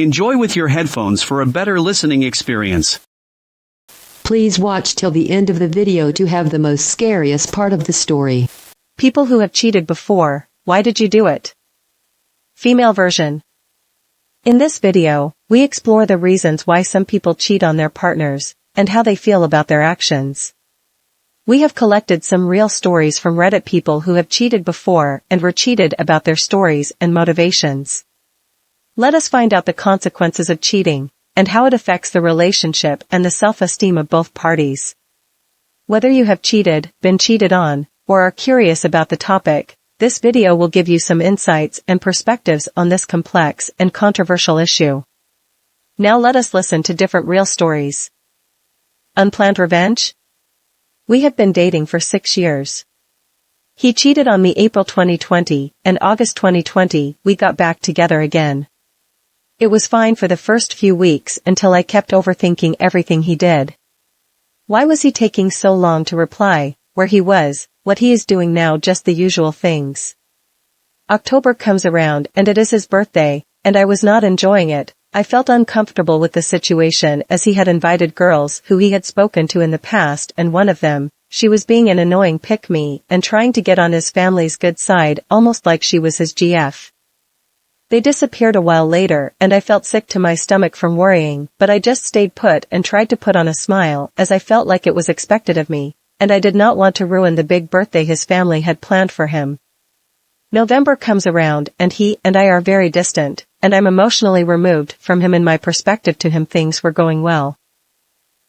Enjoy with your headphones for a better listening experience. Please watch till the end of the video to have the most scariest part of the story. People who have cheated before, why did you do it? Female version. In this video, we explore the reasons why some people cheat on their partners, and how they feel about their actions. We have collected some real stories from Reddit people who have cheated before and were cheated about their stories and motivations. Let us find out the consequences of cheating, and how it affects the relationship and the self-esteem of both parties. Whether you have cheated, been cheated on, or are curious about the topic, this video will give you some insights and perspectives on this complex and controversial issue. Now let us listen to different real stories. Unplanned revenge? We have been dating for 6 years. He cheated on me April 2020, and August 2020, we got back together again. It was fine for the first few weeks until I kept overthinking everything he did. Why was he taking so long to reply, where he was, what he is doing now, just the usual things. October comes around and it is his birthday, and I was not enjoying it. I felt uncomfortable with the situation as he had invited girls who he had spoken to in the past, and one of them, she was being an annoying pick-me and trying to get on his family's good side, almost like she was his GF. They disappeared a while later and I felt sick to my stomach from worrying, but I just stayed put and tried to put on a smile as I felt like it was expected of me, and I did not want to ruin the big birthday his family had planned for him. November comes around and he and I are very distant, and I'm emotionally removed from him. In my perspective to him, things were going well.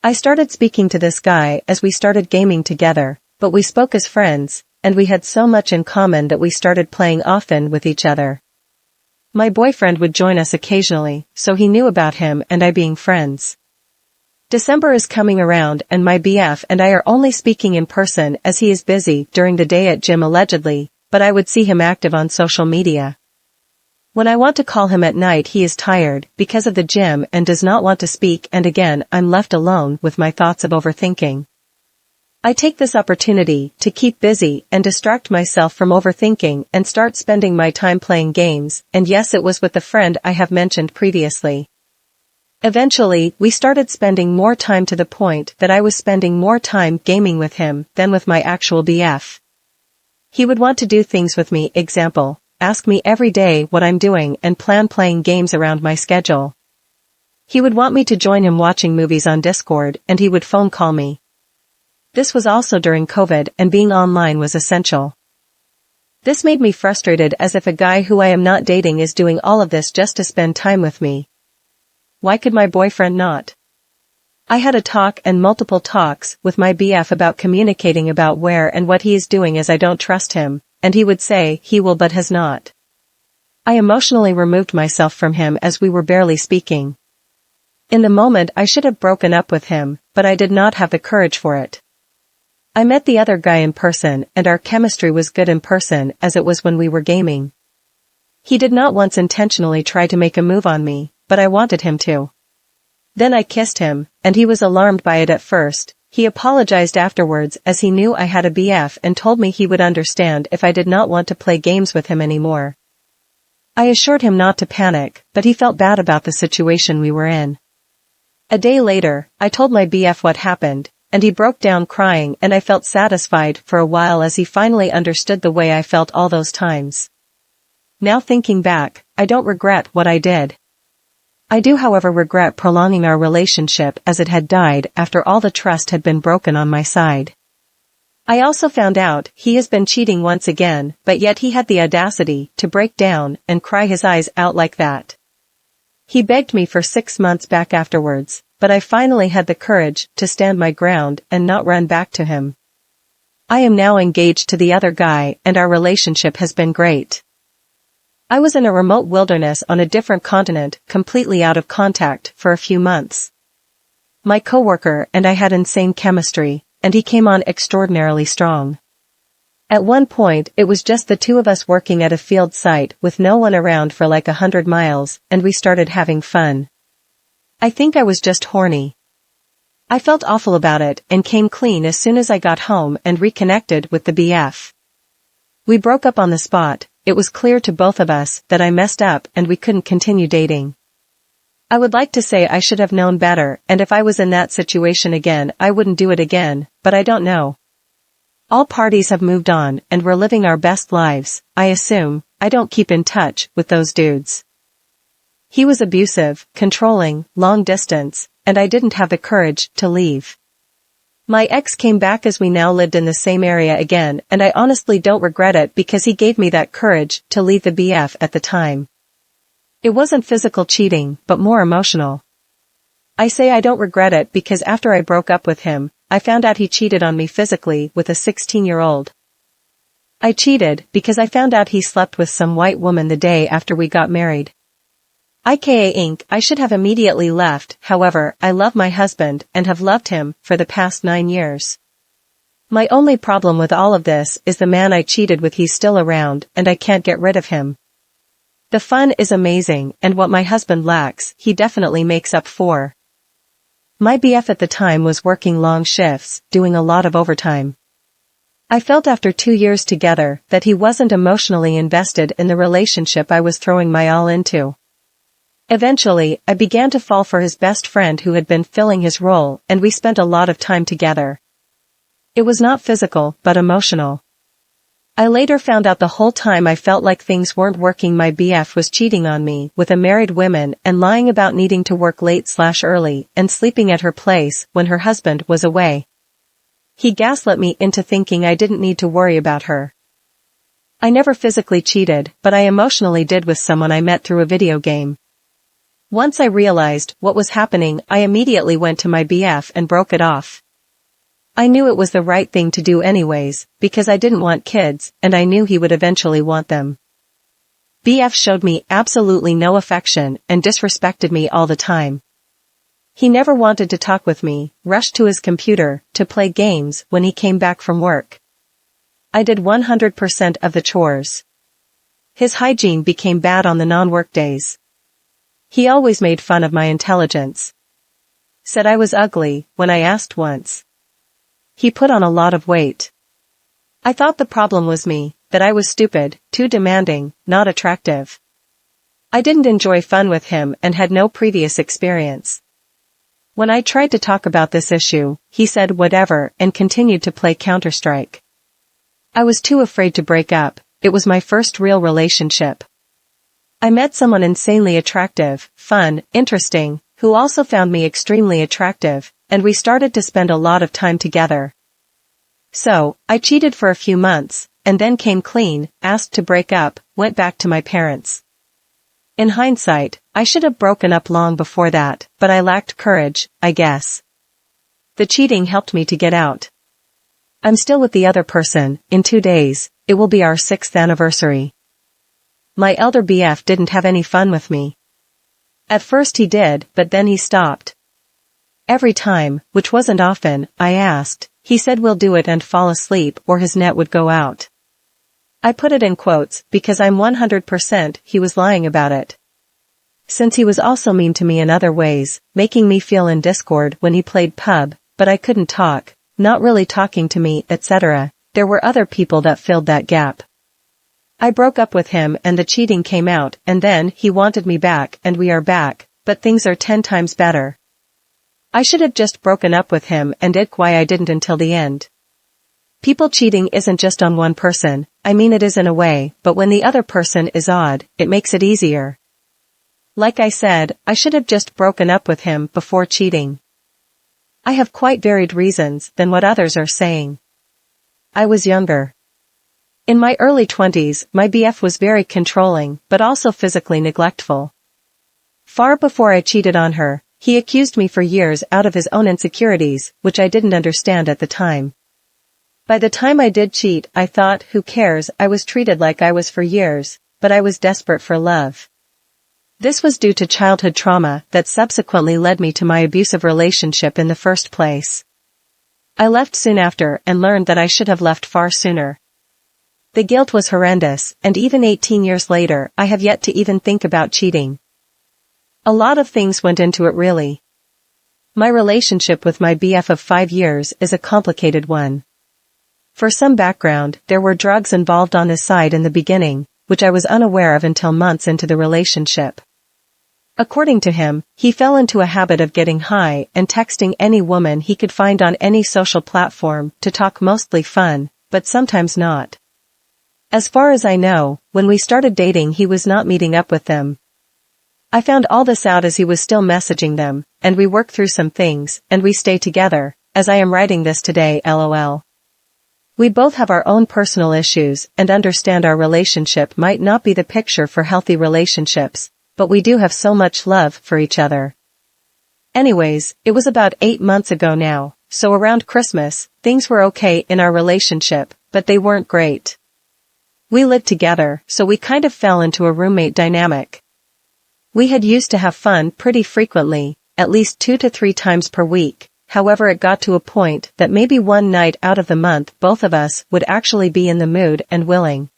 I started speaking to this guy as we started gaming together, but we spoke as friends, and we had so much in common that we started playing often with each other. My boyfriend would join us occasionally, so he knew about him and I being friends. December is coming around and my BF and I are only speaking in person as he is busy during the day at gym allegedly, but I would see him active on social media. When I want to call him at night, he is tired because of the gym and does not want to speak, and again I'm left alone with my thoughts of overthinking. I take this opportunity to keep busy and distract myself from overthinking and start spending my time playing games, and yes, it was with the friend I have mentioned previously. Eventually, we started spending more time to the point that I was spending more time gaming with him than with my actual BF. He would want to do things with me, example, ask me every day what I'm doing and plan playing games around my schedule. He would want me to join him watching movies on Discord, and he would phone call me. This was also during COVID and being online was essential. This made me frustrated, as if a guy who I am not dating is doing all of this just to spend time with me. Why could my boyfriend not? I had a talk and multiple talks with my BF about communicating about where and what he is doing, as I don't trust him, and he would say he will but has not. I emotionally removed myself from him as we were barely speaking. In the moment I should have broken up with him, but I did not have the courage for it. I met the other guy in person and our chemistry was good in person as it was when we were gaming. He did not once intentionally try to make a move on me, but I wanted him to. Then I kissed him, and he was alarmed by it at first. He apologized afterwards as he knew I had a BF and told me he would understand if I did not want to play games with him anymore. I assured him not to panic, but he felt bad about the situation we were in. A day later, I told my BF what happened, and he broke down crying, and I felt satisfied for a while as he finally understood the way I felt all those times. Now thinking back, I don't regret what I did. I do, however, regret prolonging our relationship as it had died after all the trust had been broken on my side. I also found out he has been cheating once again, but yet he had the audacity to break down and cry his eyes out like that. He begged me for 6 months back afterwards, but I finally had the courage to stand my ground and not run back to him. I am now engaged to the other guy and our relationship has been great. I was in a remote wilderness on a different continent, completely out of contact for a few months. My coworker and I had insane chemistry, and he came on extraordinarily strong. At one point, it was just the two of us working at a field site with no one around for like 100 miles, and we started having fun. I think I was just horny. I felt awful about it and came clean as soon as I got home and reconnected with the BF. We broke up on the spot. It was clear to both of us that I messed up and we couldn't continue dating. I would like to say I should have known better, and if I was in that situation again I wouldn't do it again, but I don't know. All parties have moved on, and we're living our best lives, I assume. I don't keep in touch with those dudes. He was abusive, controlling, long distance, and I didn't have the courage to leave. My ex came back as we now lived in the same area again, and I honestly don't regret it because he gave me that courage to leave the BF at the time. It wasn't physical cheating, but more emotional. I say I don't regret it because after I broke up with him, I found out he cheated on me physically with a 16-year-old. I cheated because I found out he slept with some white woman the day after we got married. IKA Inc. I should have immediately left, however, I love my husband and have loved him for the past 9 years. My only problem with all of this is the man I cheated with. He's still around and I can't get rid of him. The fun is amazing, and what my husband lacks, he definitely makes up for. My BF at the time was working long shifts, doing a lot of overtime. I felt after 2 years together that he wasn't emotionally invested in the relationship I was throwing my all into. Eventually, I began to fall for his best friend who had been filling his role, and we spent a lot of time together. It was not physical, but emotional. I later found out the whole time I felt like things weren't working. My BF was cheating on me with a married woman and lying about needing to work late/early and sleeping at her place when her husband was away. He gaslit me into thinking I didn't need to worry about her. I never physically cheated, but I emotionally did with someone I met through a video game. Once I realized what was happening, I immediately went to my BF and broke it off. I knew it was the right thing to do anyways, because I didn't want kids, and I knew he would eventually want them. BF showed me absolutely no affection and disrespected me all the time. He never wanted to talk with me, rushed to his computer to play games when he came back from work. I did 100% of the chores. His hygiene became bad on the non-work days. He always made fun of my intelligence. Said I was ugly when I asked once. He put on a lot of weight. I thought the problem was me, that I was stupid, too demanding, not attractive. I didn't enjoy fun with him and had no previous experience. When I tried to talk about this issue, he said whatever and continued to play Counter-Strike. I was too afraid to break up. It was my first real relationship. I met someone insanely attractive, fun, interesting, who also found me extremely attractive, and we started to spend a lot of time together. So, I cheated for a few months, and then came clean, asked to break up, went back to my parents. In hindsight, I should have broken up long before that, but I lacked courage, I guess. The cheating helped me to get out. I'm still with the other person. In 2 days, it will be our 6th anniversary. My elder BF didn't have any fun with me. At first he did, but then he stopped. Every time, which wasn't often, I asked, he said we'll do it and fall asleep or his net would go out. I put it in quotes because I'm 100% he was lying about it. Since he was also mean to me in other ways, making me feel in discord when he played pub, but I couldn't talk, not really talking to me, etc. There were other people that filled that gap. I broke up with him and the cheating came out, and then he wanted me back and we are back, but things are 10 times better. I should have just broken up with him and it's why I didn't until the end. People cheating isn't just on one person, I mean it is in a way, but when the other person is odd, it makes it easier. Like I said, I should have just broken up with him before cheating. I have quite varied reasons than what others are saying. I was younger. In my early 20s, my BF was very controlling, but also physically neglectful. Far before I cheated on her, he accused me for years out of his own insecurities, which I didn't understand at the time. By the time I did cheat, I thought, who cares, I was treated like I was for years, but I was desperate for love. This was due to childhood trauma that subsequently led me to my abusive relationship in the first place. I left soon after and learned that I should have left far sooner. The guilt was horrendous, and even 18 years later, I have yet to even think about cheating. A lot of things went into it really. My relationship with my BF of 5 years is a complicated one. For some background, there were drugs involved on his side in the beginning, which I was unaware of until months into the relationship. According to him, he fell into a habit of getting high and texting any woman he could find on any social platform to talk, mostly fun, but sometimes not. As far as I know, when we started dating he was not meeting up with them. I found all this out as he was still messaging them, and we worked through some things, and we stay together, as I am writing this today, lol. We both have our own personal issues and understand our relationship might not be the picture for healthy relationships, but we do have so much love for each other. Anyways, it was about 8 months ago now, so around Christmas, things were okay in our relationship, but they weren't great. We lived together, so we kind of fell into a roommate dynamic. We had used to have fun pretty frequently, at least 2 to 3 times per week. However, it got to a point that maybe one night out of the month both of us would actually be in the mood and willing.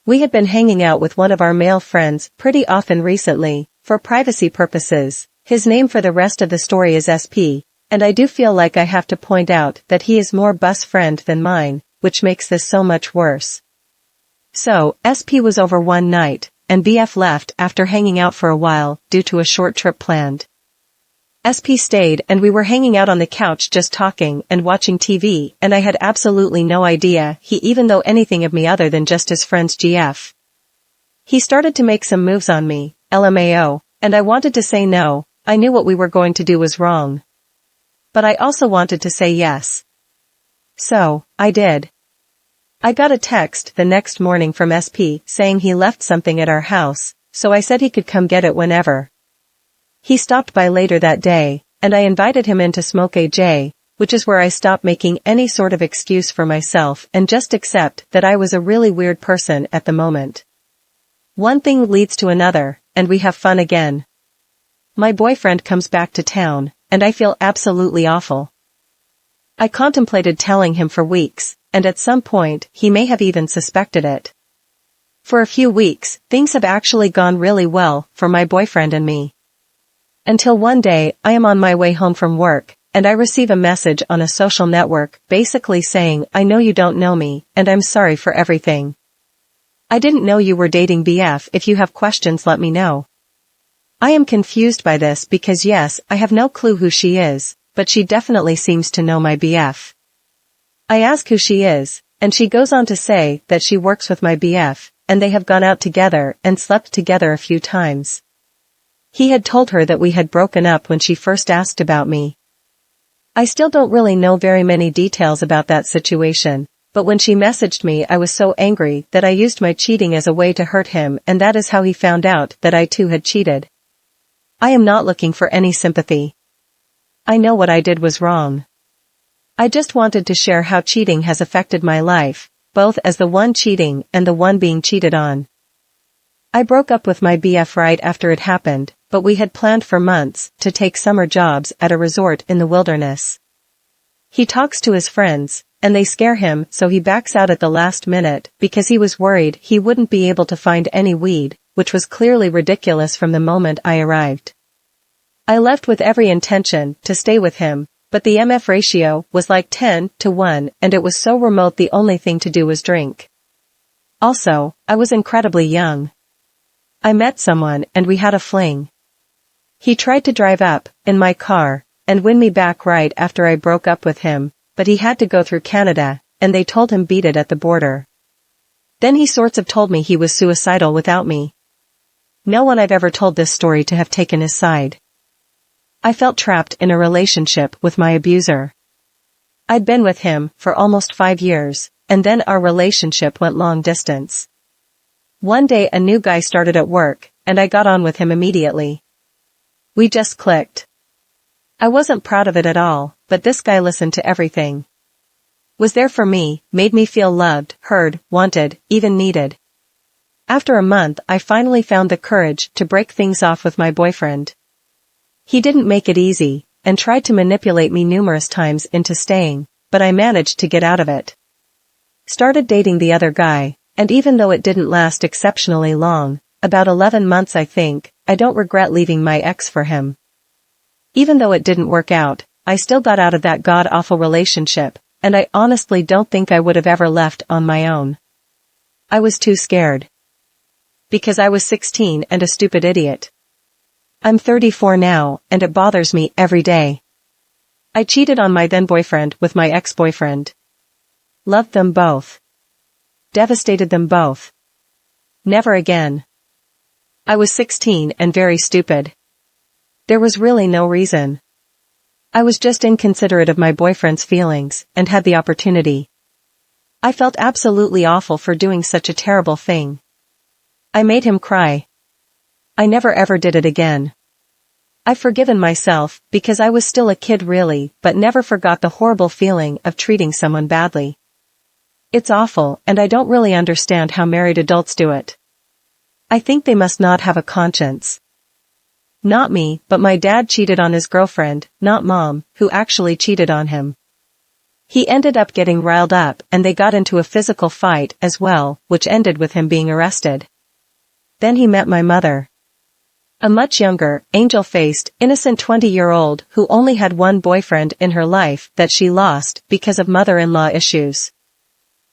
We had been hanging out with one of our male friends pretty often recently, for privacy purposes. His name for the rest of the story is SP, and I do feel like I have to point out that he is more bus friend than mine, which makes this so much worse. So, SP was over one night, and BF left after hanging out for a while due to a short trip planned. SP stayed and we were hanging out on the couch just talking and watching TV, and I had absolutely no idea he even thought anything of me other than just his friend's GF. He started to make some moves on me, LMAO, and I wanted to say no. I knew what we were going to do was wrong. But I also wanted to say yes. So, I did. I got a text the next morning from SP saying he left something at our house, so I said he could come get it whenever. He stopped by later that day, and I invited him in to smoke AJ, which is where I stopped making any sort of excuse for myself and just accept that I was a really weird person at the moment. One thing leads to another, and we have fun again. My boyfriend comes back to town, and I feel absolutely awful. I contemplated telling him for weeks, and at some point he may have even suspected it. For a few weeks, things have actually gone really well for my boyfriend and me. Until one day, I am on my way home from work, and I receive a message on a social network basically saying, "I know you don't know me, and I'm sorry for everything. I didn't know you were dating BF. If you have questions, let me know." I am confused by this because yes, I have no clue who she is, but she definitely seems to know my BF. I ask who she is, and she goes on to say that she works with my BF, and they have gone out together and slept together a few times. He had told her that we had broken up when she first asked about me. I still don't really know very many details about that situation, but when she messaged me I was so angry that I used my cheating as a way to hurt him, and that is how he found out that I too had cheated. I am not looking for any sympathy. I know what I did was wrong. I just wanted to share how cheating has affected my life, both as the one cheating and the one being cheated on. I broke up with my BF right after it happened, but we had planned for months to take summer jobs at a resort in the wilderness. He talks to his friends, and they scare him, so he backs out at the last minute because he was worried he wouldn't be able to find any weed, which was clearly ridiculous from the moment I arrived. I left with every intention to stay with him, but the MF ratio was like 10-1, and it was so remote the only thing to do was drink. Also, I was incredibly young. I met someone and we had a fling. He tried to drive up in my car and win me back right after I broke up with him, but he had to go through Canada, and they told him beat it at the border. Then he sorts of told me he was suicidal without me. No one I've ever told this story to have taken his side. I felt trapped in a relationship with my abuser. I'd been with him for almost 5 years, and then our relationship went long distance. One day a new guy started at work, and I got on with him immediately. We just clicked. I wasn't proud of it at all, but this guy listened to everything. Was there for me, made me feel loved, heard, wanted, even needed. After a month I finally found the courage to break things off with my boyfriend. He didn't make it easy, and tried to manipulate me numerous times into staying, but I managed to get out of it. Started dating the other guy, and even though it didn't last exceptionally long, about 11 months I think, I don't regret leaving my ex for him. Even though it didn't work out, I still got out of that god-awful relationship, and I honestly don't think I would have ever left on my own. I was too scared. Because I was 16 and a stupid idiot. I'm 34 now, and it bothers me every day. I cheated on my then boyfriend with my ex-boyfriend. Loved them both. Devastated them both. Never again. I was 16 and very stupid. There was really no reason. I was just inconsiderate of my boyfriend's feelings, and had the opportunity. I felt absolutely awful for doing such a terrible thing. I made him cry. I never ever did it again. I've forgiven myself, because I was still a kid really, but never forgot the horrible feeling of treating someone badly. It's awful, and I don't really understand how married adults do it. I think they must not have a conscience. Not me, but my dad cheated on his girlfriend, not mom, who actually cheated on him. He ended up getting riled up, and they got into a physical fight as well, which ended with him being arrested. Then he met my mother. A much younger, angel-faced, innocent 20-year-old who only had one boyfriend in her life that she lost because of mother-in-law issues.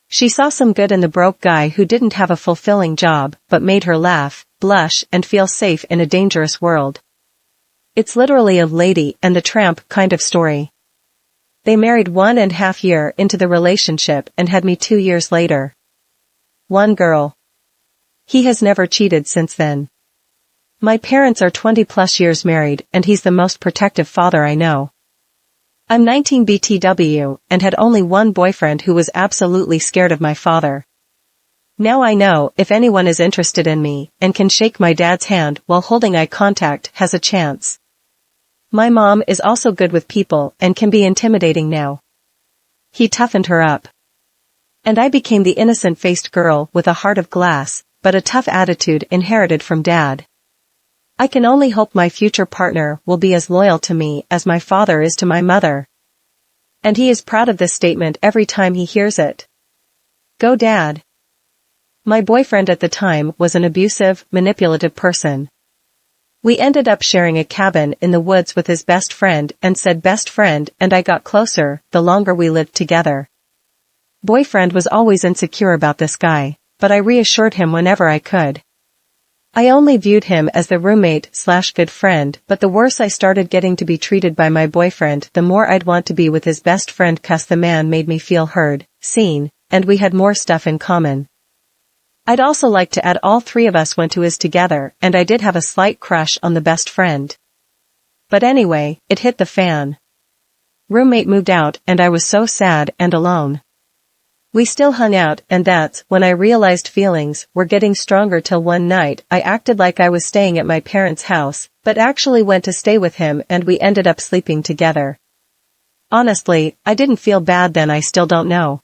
She saw some good in the broke guy who didn't have a fulfilling job but made her laugh, blush and feel safe in a dangerous world. It's literally a Lady and the Tramp kind of story. They married 1.5 years into the relationship and had me 2 years later. One girl. He has never cheated since then. My parents are 20+ years married and he's the most protective father I know. I'm 19 BTW and had only one boyfriend who was absolutely scared of my father. Now I know if anyone is interested in me and can shake my dad's hand while holding eye contact has a chance. My mom is also good with people and can be intimidating now. He toughened her up. And I became the innocent-faced girl with a heart of glass, but a tough attitude inherited from dad. I can only hope my future partner will be as loyal to me as my father is to my mother. And he is proud of this statement every time he hears it. Go Dad. My boyfriend at the time was an abusive, manipulative person. We ended up sharing a cabin in the woods with his best friend and said best friend and I got closer the longer we lived together. Boyfriend was always insecure about this guy, but I reassured him whenever I could. I only viewed him as the roommate/good friend, but the worse I started getting to be treated by my boyfriend, the more I'd want to be with his best friend 'cause the man made me feel heard, seen, and we had more stuff in common. I'd also like to add all three of us went to his together, and I did have a slight crush on the best friend. But anyway, it hit the fan. Roommate moved out and I was so sad and alone. We still hung out and that's when I realized feelings were getting stronger till one night I acted like I was staying at my parents' house, but actually went to stay with him and we ended up sleeping together. Honestly, I didn't feel bad then, I still don't know.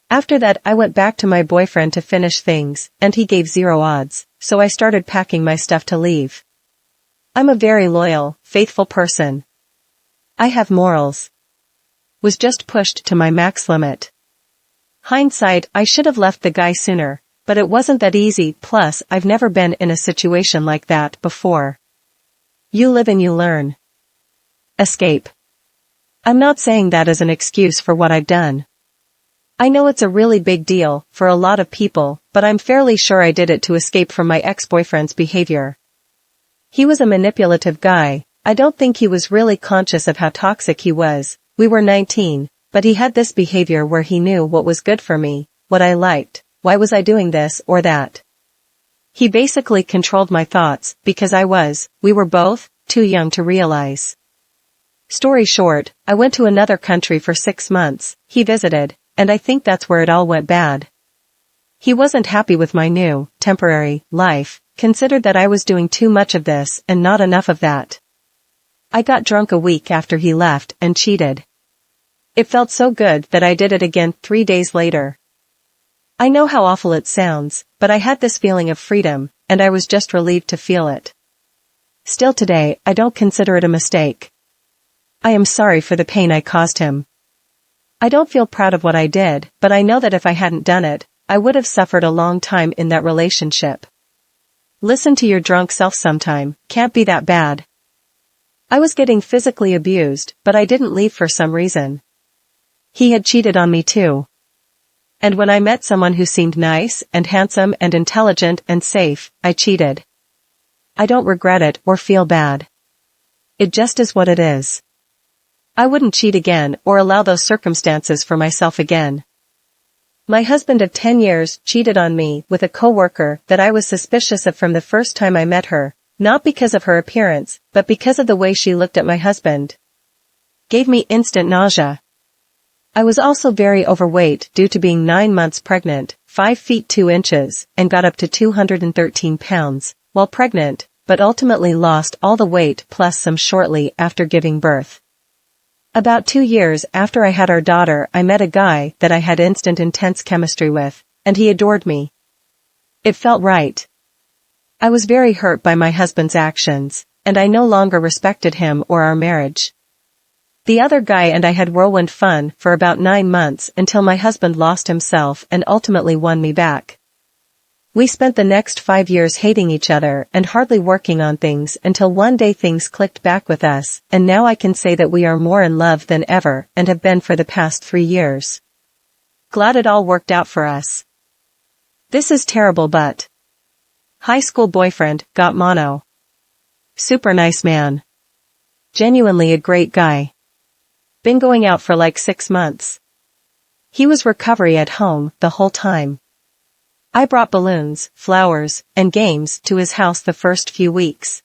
After that I went back to my boyfriend to finish things, and he gave 0 odds, so I started packing my stuff to leave. I'm a very loyal, faithful person. I have morals. Was just pushed to my max limit. Hindsight, I should have left the guy sooner, but it wasn't that easy, plus I've never been in a situation like that before. You live and you learn. Escape. I'm not saying that as an excuse for what I've done. I know it's a really big deal for a lot of people, but I'm fairly sure I did it to escape from my ex-boyfriend's behavior. He was a manipulative guy. I don't think he was really conscious of how toxic he was. We were 19. But he had this behavior where he knew what was good for me, what I liked, why was I doing this or that. He basically controlled my thoughts, because we were both too young to realize. Story short, I went to another country for 6 months, he visited, and I think that's where it all went bad. He wasn't happy with my new, temporary, life, considered that I was doing too much of this and not enough of that. I got drunk a week after he left and cheated. It felt so good that I did it again 3 days later. I know how awful it sounds, but I had this feeling of freedom, and I was just relieved to feel it. Still today, I don't consider it a mistake. I am sorry for the pain I caused him. I don't feel proud of what I did, but I know that if I hadn't done it, I would have suffered a long time in that relationship. Listen to your drunk self sometime, can't be that bad. I was getting physically abused, but I didn't leave for some reason. He had cheated on me too. And when I met someone who seemed nice and handsome and intelligent and safe, I cheated. I don't regret it or feel bad. It just is what it is. I wouldn't cheat again or allow those circumstances for myself again. My husband of 10 years cheated on me with a coworker that I was suspicious of from the first time I met her, not because of her appearance, but because of the way she looked at my husband. Gave me instant nausea. I was also very overweight due to being 9 months pregnant, 5 feet 2 inches, and got up to 213 pounds, while pregnant, but ultimately lost all the weight plus some shortly after giving birth. About 2 years after I had our daughter, I met a guy that I had instant intense chemistry with, and he adored me. It felt right. I was very hurt by my husband's actions, and I no longer respected him or our marriage. The other guy and I had whirlwind fun for about 9 months until my husband lost himself and ultimately won me back. We spent the next 5 years hating each other and hardly working on things until one day things clicked back with us, and now I can say that we are more in love than ever and have been for the past 3 years. Glad it all worked out for us. This is terrible, but high school boyfriend, got mono. Super nice man. Genuinely a great guy. Been going out for like 6 months. He was recovery at home the whole time. I brought balloons, flowers, and games to his house the first few weeks.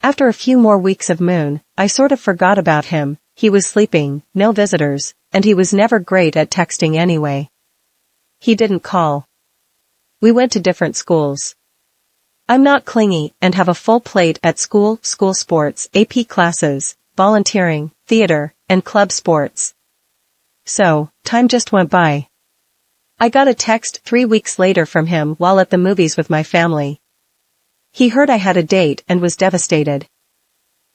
After a few more weeks of moon, I sort of forgot about him. He was sleeping, no visitors, and he was never great at texting anyway. He didn't call. We went to different schools. I'm not clingy and have a full plate at school sports, AP classes, volunteering, theater, and club sports. So, time just went by. I got a text 3 weeks later from him while at the movies with my family. He heard I had a date and was devastated.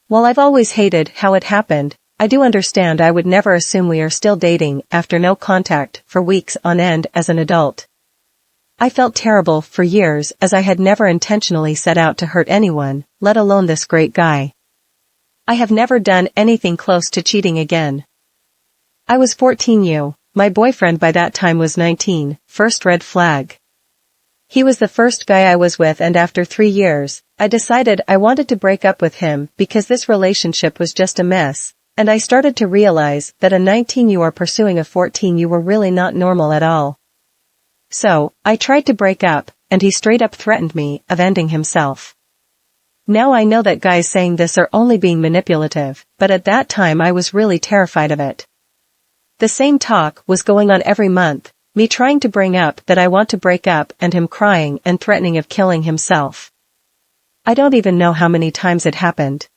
While I've always hated how it happened, I do understand I would never assume we are still dating after no contact for weeks on end as an adult. I felt terrible for years as I had never intentionally set out to hurt anyone, let alone this great guy. I have never done anything close to cheating again. I was 14. My boyfriend by that time was 19, first red flag. He was the first guy I was with, and after 3 years, I decided I wanted to break up with him because this relationship was just a mess, and I started to realize that a 19 pursuing a 14 were really not normal at all. So, I tried to break up, and he straight up threatened me of ending himself. Now I know that guys saying this are only being manipulative, but at that time I was really terrified of it. The same talk was going on every month, me trying to bring up that I want to break up and him crying and threatening of killing himself. I don't even know how many times it happened.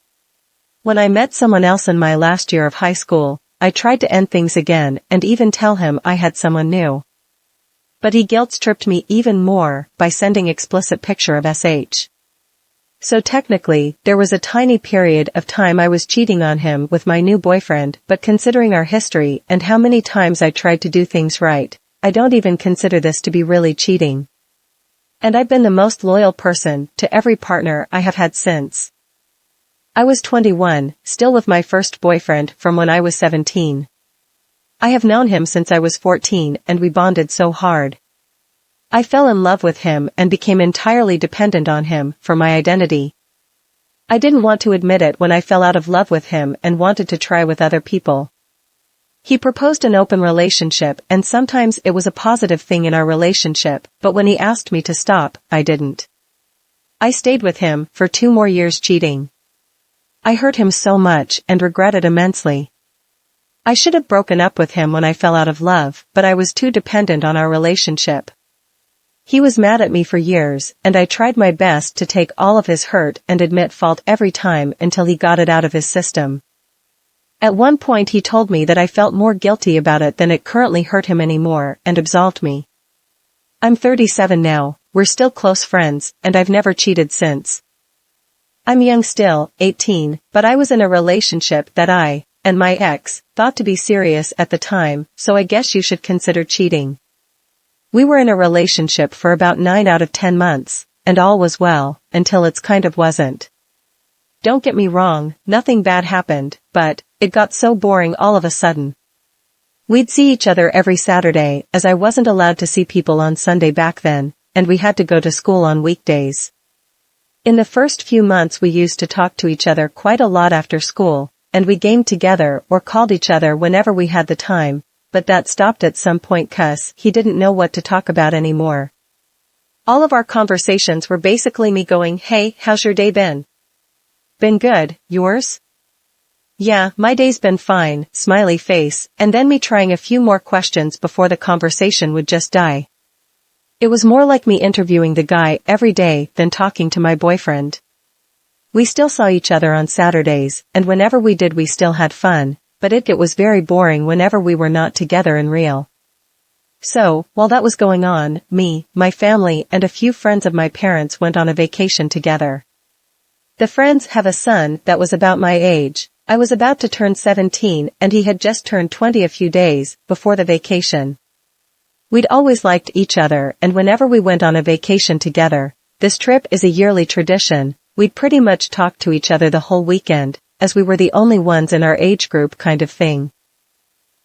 When I met someone else in my last year of high school, I tried to end things again and even tell him I had someone new. But he guilt-tripped me even more by sending explicit picture of SH. So technically, there was a tiny period of time I was cheating on him with my new boyfriend, but considering our history and how many times I tried to do things right, I don't even consider this to be really cheating. And I've been the most loyal person to every partner I have had since. I was 21, still with my first boyfriend from when I was 17. I have known him since I was 14 and we bonded so hard. I fell in love with him and became entirely dependent on him for my identity. I didn't want to admit it when I fell out of love with him and wanted to try with other people. He proposed an open relationship, and sometimes it was a positive thing in our relationship, but when he asked me to stop, I didn't. I stayed with him for 2 more years cheating. I hurt him so much and regret it immensely. I should have broken up with him when I fell out of love, but I was too dependent on our relationship. He was mad at me for years, and I tried my best to take all of his hurt and admit fault every time until he got it out of his system. At one point he told me that I felt more guilty about it than it currently hurt him anymore, and absolved me. I'm 37 now, we're still close friends, and I've never cheated since. I'm young still, 18, but I was in a relationship that I, and my ex, thought to be serious at the time, so I guess you should consider cheating. We were in a relationship for about 9 out of 10 months, and all was well, until it's kind of wasn't. Don't get me wrong, nothing bad happened, but it got so boring all of a sudden. We'd see each other every Saturday, as I wasn't allowed to see people on Sunday back then, and we had to go to school on weekdays. In the first few months we used to talk to each other quite a lot after school, and we gamed together or called each other whenever we had the time, but that stopped at some point 'cause he didn't know what to talk about anymore. All of our conversations were basically me going, "Hey, how's your day been?" "Been good, yours?" "Yeah, my day's been fine," smiley face, and then me trying a few more questions before the conversation would just die. It was more like me interviewing the guy every day than talking to my boyfriend. We still saw each other on Saturdays, and whenever we did we still had fun, but it was very boring whenever we were not together in real. So, while that was going on, me, my family and a few friends of my parents went on a vacation together. The friends have a son that was about my age. I was about to turn 17 and he had just turned 20 a few days before the vacation. We'd always liked each other, and whenever we went on a vacation together, this trip is a yearly tradition, we'd pretty much talk to each other the whole weekend, as we were the only ones in our age group kind of thing.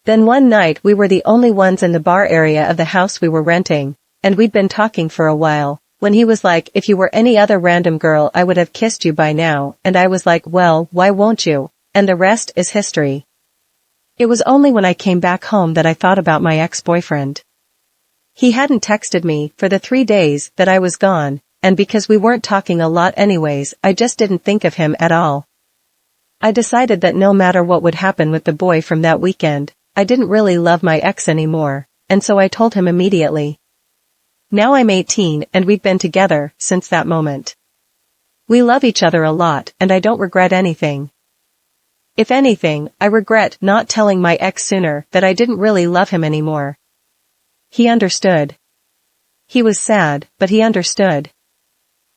Then one night we were the only ones in the bar area of the house we were renting, and we'd been talking for a while, when he was like, "If you were any other random girl I would have kissed you by now," and I was like, "Well, why won't you?" And the rest is history. It was only when I came back home that I thought about my ex-boyfriend. He hadn't texted me for the 3 days that I was gone, and because we weren't talking a lot anyways, I just didn't think of him at all. I decided that no matter what would happen with the boy from that weekend, I didn't really love my ex anymore, and so I told him immediately. Now I'm 18 and we've been together since that moment. We love each other a lot and I don't regret anything. If anything, I regret not telling my ex sooner that I didn't really love him anymore. He understood. He was sad, but he understood.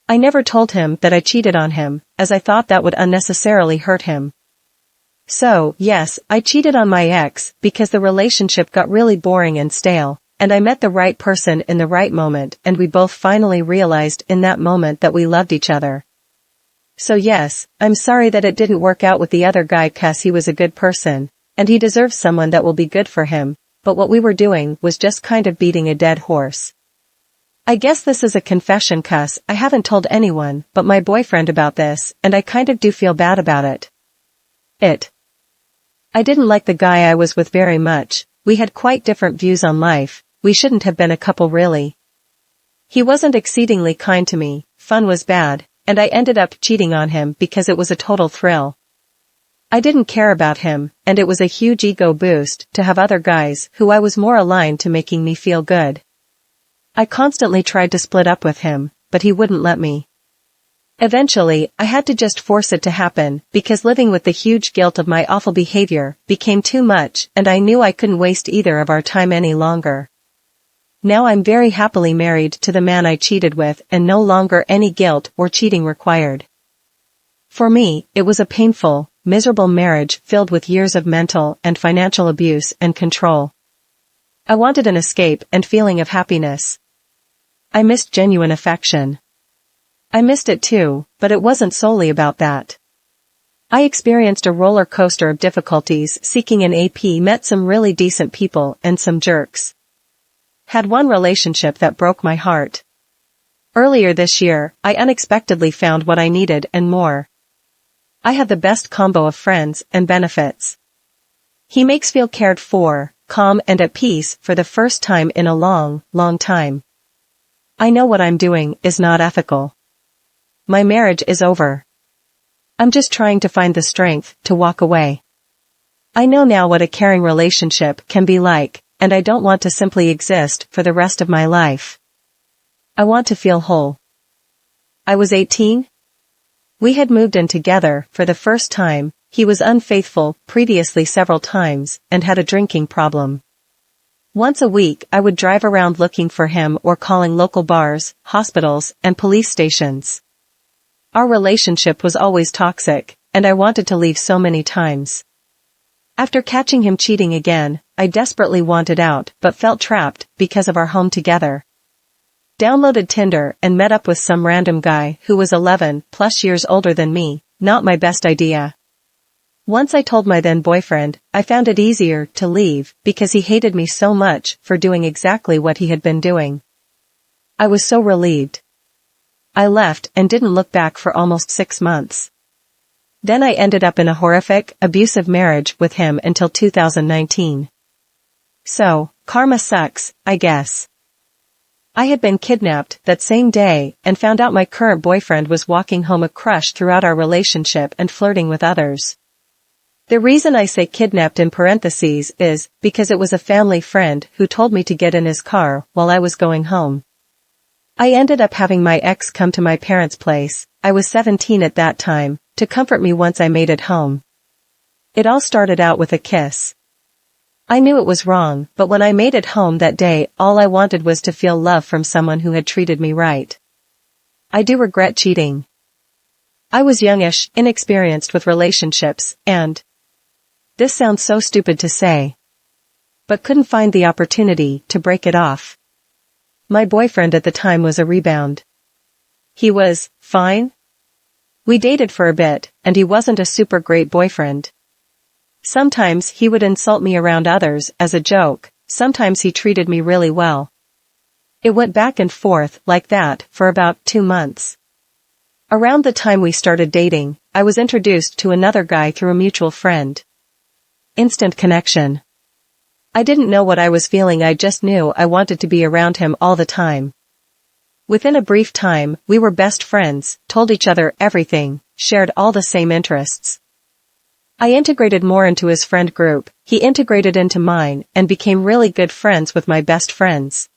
I never told him that I cheated on him, as I thought that would unnecessarily hurt him. So, yes, I cheated on my ex because the relationship got really boring and stale, and I met the right person in the right moment, and we both finally realized in that moment that we loved each other. So yes, I'm sorry that it didn't work out with the other guy 'cause he was a good person, and he deserves someone that will be good for him, but what we were doing was just kind of beating a dead horse. I guess this is a confession 'cause I haven't told anyone but my boyfriend about this, and I kind of do feel bad about it. I didn't like the guy I was with very much. We had quite different views on life. We shouldn't have been a couple really. He wasn't exceedingly kind to me, fun was bad, and I ended up cheating on him because it was a total thrill. I didn't care about him, and it was a huge ego boost to have other guys who I was more aligned to making me feel good. I constantly tried to split up with him, but he wouldn't let me. Eventually, I had to just force it to happen, because living with the huge guilt of my awful behavior became too much, and I knew I couldn't waste either of our time any longer. Now I'm very happily married to the man I cheated with and no longer any guilt or cheating required. For me, it was a painful, miserable marriage filled with years of mental and financial abuse and control. I wanted an escape and feeling of happiness. I missed genuine affection. I missed it too, but it wasn't solely about that. I experienced a roller coaster of difficulties seeking an AP, met some really decent people and some jerks. Had one relationship that broke my heart. Earlier this year, I unexpectedly found what I needed and more. I have the best combo of friends and benefits. He makes feel cared for, calm and at peace for the first time in a long, long time. I know what I'm doing is not ethical. My marriage is over. I'm just trying to find the strength to walk away. I know now what a caring relationship can be like, and I don't want to simply exist for the rest of my life. I want to feel whole. I was 18. We had moved in together for the first time. He was unfaithful previously several times and had a drinking problem. Once a week I would drive around looking for him or calling local bars, hospitals, and police stations. Our relationship was always toxic, and I wanted to leave so many times. After catching him cheating again, I desperately wanted out but felt trapped because of our home together. Downloaded Tinder and met up with some random guy who was 11+ years older than me, not my best idea. Once I told my then boyfriend, I found it easier to leave because he hated me so much for doing exactly what he had been doing. I was so relieved. I left and didn't look back for almost 6 months. Then I ended up in a horrific, abusive marriage with him until 2019. So, karma sucks, I guess. I had been kidnapped that same day and found out my current boyfriend was walking home a crush throughout our relationship and flirting with others. The reason I say kidnapped in parentheses is because it was a family friend who told me to get in his car while I was going home. I ended up having my ex come to my parents' place, I was 17 at that time, to comfort me once I made it home. It all started out with a kiss. I knew it was wrong, but when I made it home that day, all I wanted was to feel love from someone who had treated me right. I do regret cheating. I was youngish, inexperienced with relationships, and this sounds so stupid to say, but couldn't find the opportunity to break it off. My boyfriend at the time was a rebound. He was fine. We dated for a bit, and he wasn't a super great boyfriend. Sometimes he would insult me around others as a joke, sometimes he treated me really well. It went back and forth like that for about 2 months. Around the time we started dating, I was introduced to another guy through a mutual friend. Instant connection. I didn't know what I was feeling, I just knew I wanted to be around him all the time. Within a brief time, we were best friends, told each other everything, shared all the same interests. I integrated more into his friend group, he integrated into mine, and became really good friends with my best friends.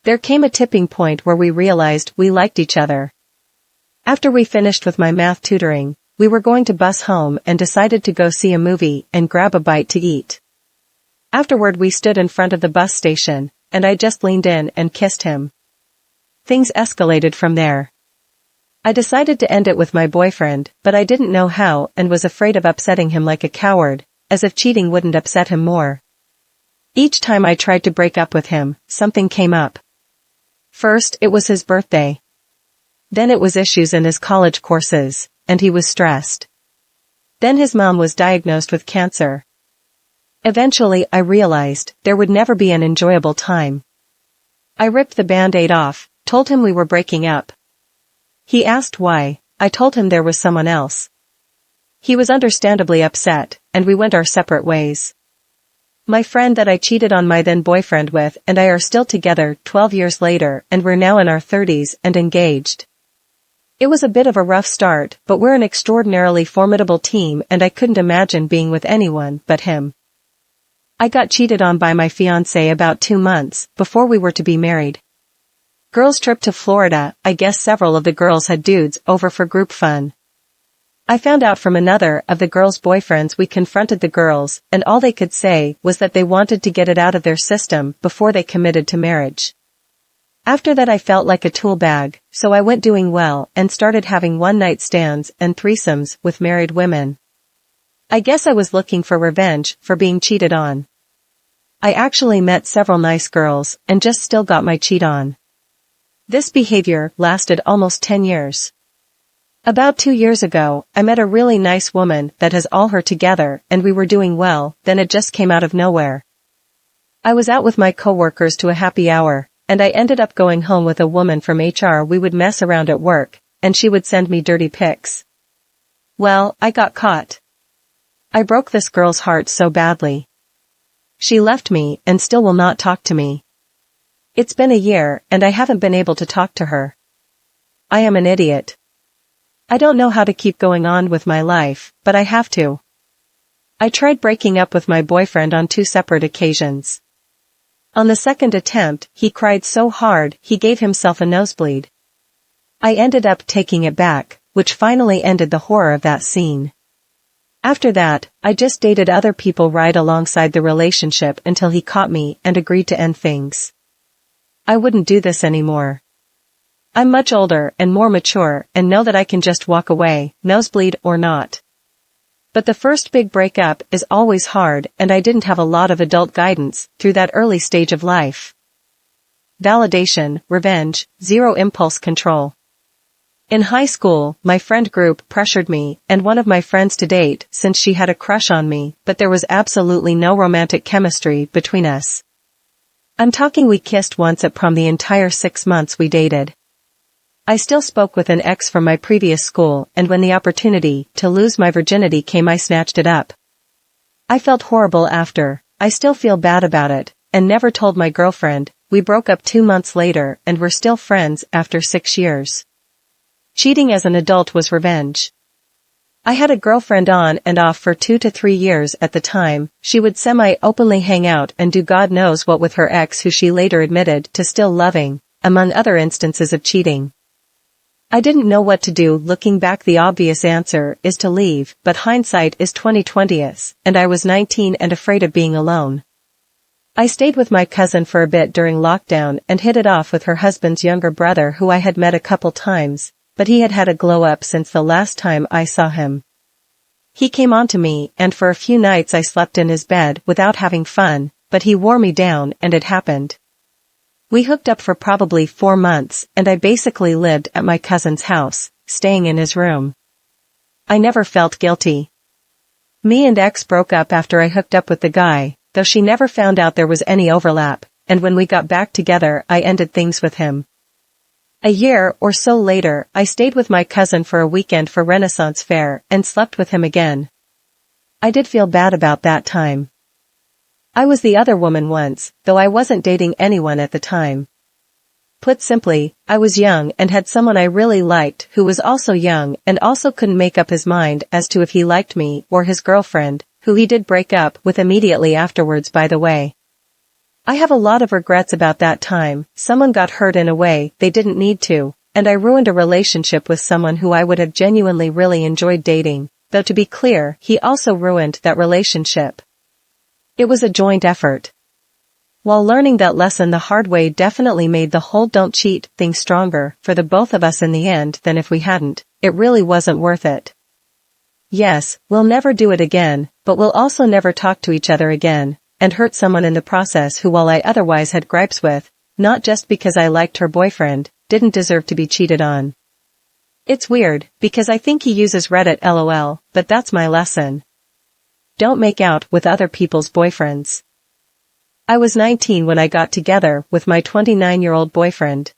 There came a tipping point where we realized we liked each other. After we finished with my math tutoring, we were going to bus home and decided to go see a movie and grab a bite to eat. Afterward we stood in front of the bus station, and I just leaned in and kissed him. Things escalated from there. I decided to end it with my boyfriend, but I didn't know how and was afraid of upsetting him like a coward, as if cheating wouldn't upset him more. Each time I tried to break up with him, something came up. First, it was his birthday. Then it was issues in his college courses, and he was stressed. Then his mom was diagnosed with cancer. Eventually I realized there would never be an enjoyable time. I ripped the band-aid off, told him we were breaking up. He asked why, I told him there was someone else. He was understandably upset, and we went our separate ways. My friend that I cheated on my then boyfriend with and I are still together 12 years later, and we're now in our 30s and engaged. It was a bit of a rough start, but we're an extraordinarily formidable team and I couldn't imagine being with anyone but him. I got cheated on by my fiancé about 2 months before we were to be married. Girls' trip to Florida, I guess several of the girls had dudes over for group fun. I found out from another of the girls' boyfriends. We confronted the girls, and all they could say was that they wanted to get it out of their system before they committed to marriage. After that I felt like a tool bag, so I went doing well and started having one-night stands and threesomes with married women. I guess I was looking for revenge for being cheated on. I actually met several nice girls and just still got my cheat on. This behavior lasted almost 10 years. About 2 years ago, I met a really nice woman that has all her together and we were doing well, then it just came out of nowhere. I was out with my coworkers to a happy hour, and I ended up going home with a woman from HR. We would mess around at work, and she would send me dirty pics. Well, I got caught. I broke this girl's heart so badly. She left me and still will not talk to me. It's been a year and I haven't been able to talk to her. I am an idiot. I don't know how to keep going on with my life, but I have to. I tried breaking up with my boyfriend on 2 separate occasions. On the second attempt, he cried so hard he gave himself a nosebleed. I ended up taking it back, which finally ended the horror of that scene. After that, I just dated other people right alongside the relationship until he caught me and agreed to end things. I wouldn't do this anymore. I'm much older and more mature and know that I can just walk away, nosebleed or not. But the first big breakup is always hard and I didn't have a lot of adult guidance through that early stage of life. Validation, revenge, zero impulse control. In high school, my friend group pressured me and one of my friends to date since she had a crush on me, but there was absolutely no romantic chemistry between us. I'm talking we kissed once at prom the entire 6 months we dated. I still spoke with an ex from my previous school, and when the opportunity to lose my virginity came, I snatched it up. I felt horrible after. I still feel bad about it, and never told my girlfriend. We broke up 2 months later and we're still friends after 6 years. Cheating as an adult was revenge. I had a girlfriend on and off for 2 to 3 years at the time. She would semi-openly hang out and do God knows what with her ex, who she later admitted to still loving, among other instances of cheating. I didn't know what to do. Looking back, the obvious answer is to leave, but hindsight is 20/20, and I was 19 and afraid of being alone. I stayed with my cousin for a bit during lockdown and hit it off with her husband's younger brother, who I had met a couple times, but he had had a glow up since the last time I saw him. He came on to me, and for a few nights I slept in his bed without having fun, but he wore me down and it happened. We hooked up for probably 4 months, and I basically lived at my cousin's house, staying in his room. I never felt guilty. Me and ex broke up after I hooked up with the guy, though she never found out there was any overlap, and when we got back together I ended things with him. A year or so later, I stayed with my cousin for a weekend for Renaissance Fair and slept with him again. I did feel bad about that time. I was the other woman once, though I wasn't dating anyone at the time. Put simply, I was young and had someone I really liked who was also young and also couldn't make up his mind as to if he liked me or his girlfriend, who he did break up with immediately afterwards, by the way. I have a lot of regrets about that time. Someone got hurt in a way they didn't need to, and I ruined a relationship with someone who I would have genuinely really enjoyed dating, though to be clear, he also ruined that relationship. It was a joint effort. While learning that lesson the hard way definitely made the whole don't cheat thing stronger for the both of us in the end than if we hadn't. It really wasn't worth it. Yes, we'll never do it again, but we'll also never talk to each other again, and hurt someone in the process who, while I otherwise had gripes with, not just because I liked her boyfriend, didn't deserve to be cheated on. It's weird, because I think he uses Reddit LOL, but that's my lesson. Don't make out with other people's boyfriends. I was 19 when I got together with my 29-year-old boyfriend.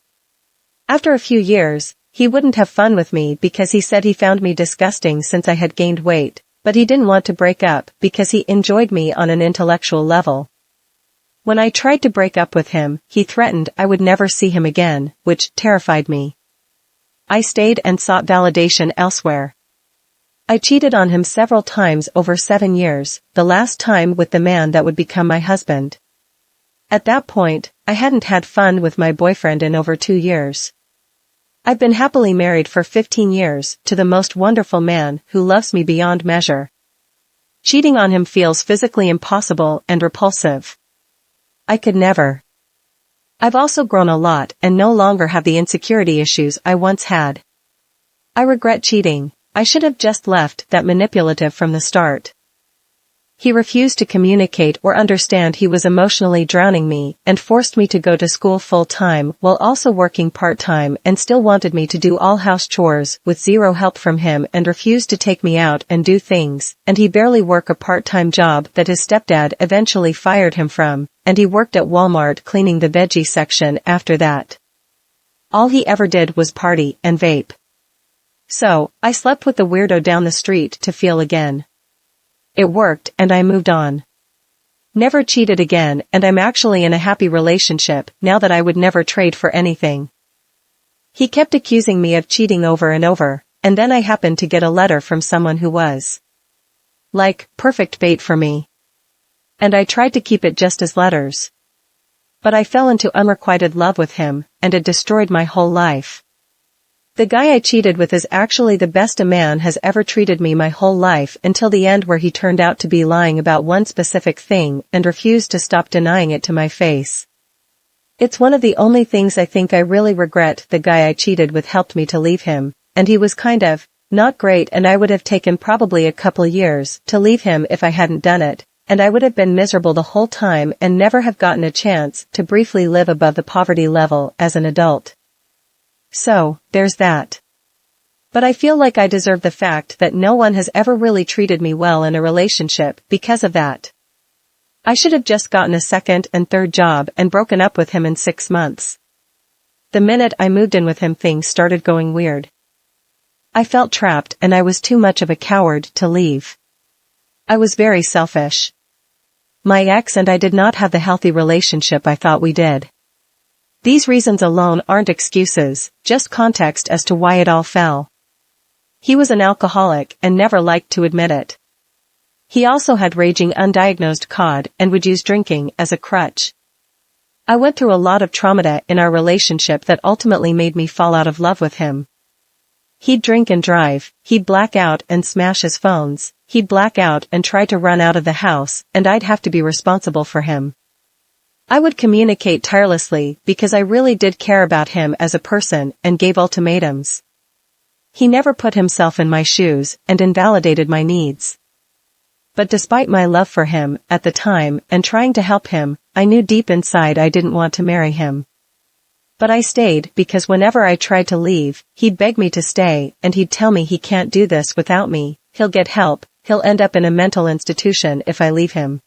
After a few years, he wouldn't have fun with me because he said he found me disgusting since I had gained weight, but he didn't want to break up because he enjoyed me on an intellectual level. When I tried to break up with him, he threatened I would never see him again, which terrified me. I stayed and sought validation elsewhere. I cheated on him several times over 7 years, the last time with the man that would become my husband. At that point, I hadn't had fun with my boyfriend in over 2 years. I've been happily married for 15 years to the most wonderful man who loves me beyond measure. Cheating on him feels physically impossible and repulsive. I could never. I've also grown a lot and no longer have the insecurity issues I once had. I regret cheating. I should have just left that manipulative from the start. He refused to communicate or understand he was emotionally drowning me and forced me to go to school full-time while also working part-time, and still wanted me to do all house chores with zero help from him, and refused to take me out and do things, and he barely worked a part-time job that his stepdad eventually fired him from, and he worked at Walmart cleaning the veggie section after that. All he ever did was party and vape. So, I slept with the weirdo down the street to feel again. It worked and I moved on. Never cheated again, and I'm actually in a happy relationship now that I would never trade for anything. He kept accusing me of cheating over and over, and then I happened to get a letter from someone who was like perfect bait for me. And I tried to keep it just as letters. But I fell into unrequited love with him, and it destroyed my whole life. The guy I cheated with is actually the best a man has ever treated me my whole life, until the end, where he turned out to be lying about one specific thing and refused to stop denying it to my face. It's one of the only things I think I really regret. The guy I cheated with helped me to leave him, and he was kind of not great, and I would have taken probably a couple years to leave him if I hadn't done it, and I would have been miserable the whole time and never have gotten a chance to briefly live above the poverty level as an adult. So, there's that. But I feel like I deserve the fact that no one has ever really treated me well in a relationship because of that. I should have just gotten a second and third job and broken up with him in 6 months. The minute I moved in with him, things started going weird. I felt trapped and I was too much of a coward to leave. I was very selfish. My ex and I did not have the healthy relationship I thought we did. These reasons alone aren't excuses, just context as to why it all fell. He was an alcoholic and never liked to admit it. He also had raging undiagnosed COD and would use drinking as a crutch. I went through a lot of trauma in our relationship that ultimately made me fall out of love with him. He'd drink and drive, he'd black out and smash his phones, he'd black out and try to run out of the house, and I'd have to be responsible for him. I would communicate tirelessly because I really did care about him as a person and gave ultimatums. He never put himself in my shoes and invalidated my needs. But despite my love for him at the time and trying to help him, I knew deep inside I didn't want to marry him. But I stayed because whenever I tried to leave, he'd beg me to stay and he'd tell me he can't do this without me, he'll get help, he'll end up in a mental institution if I leave him.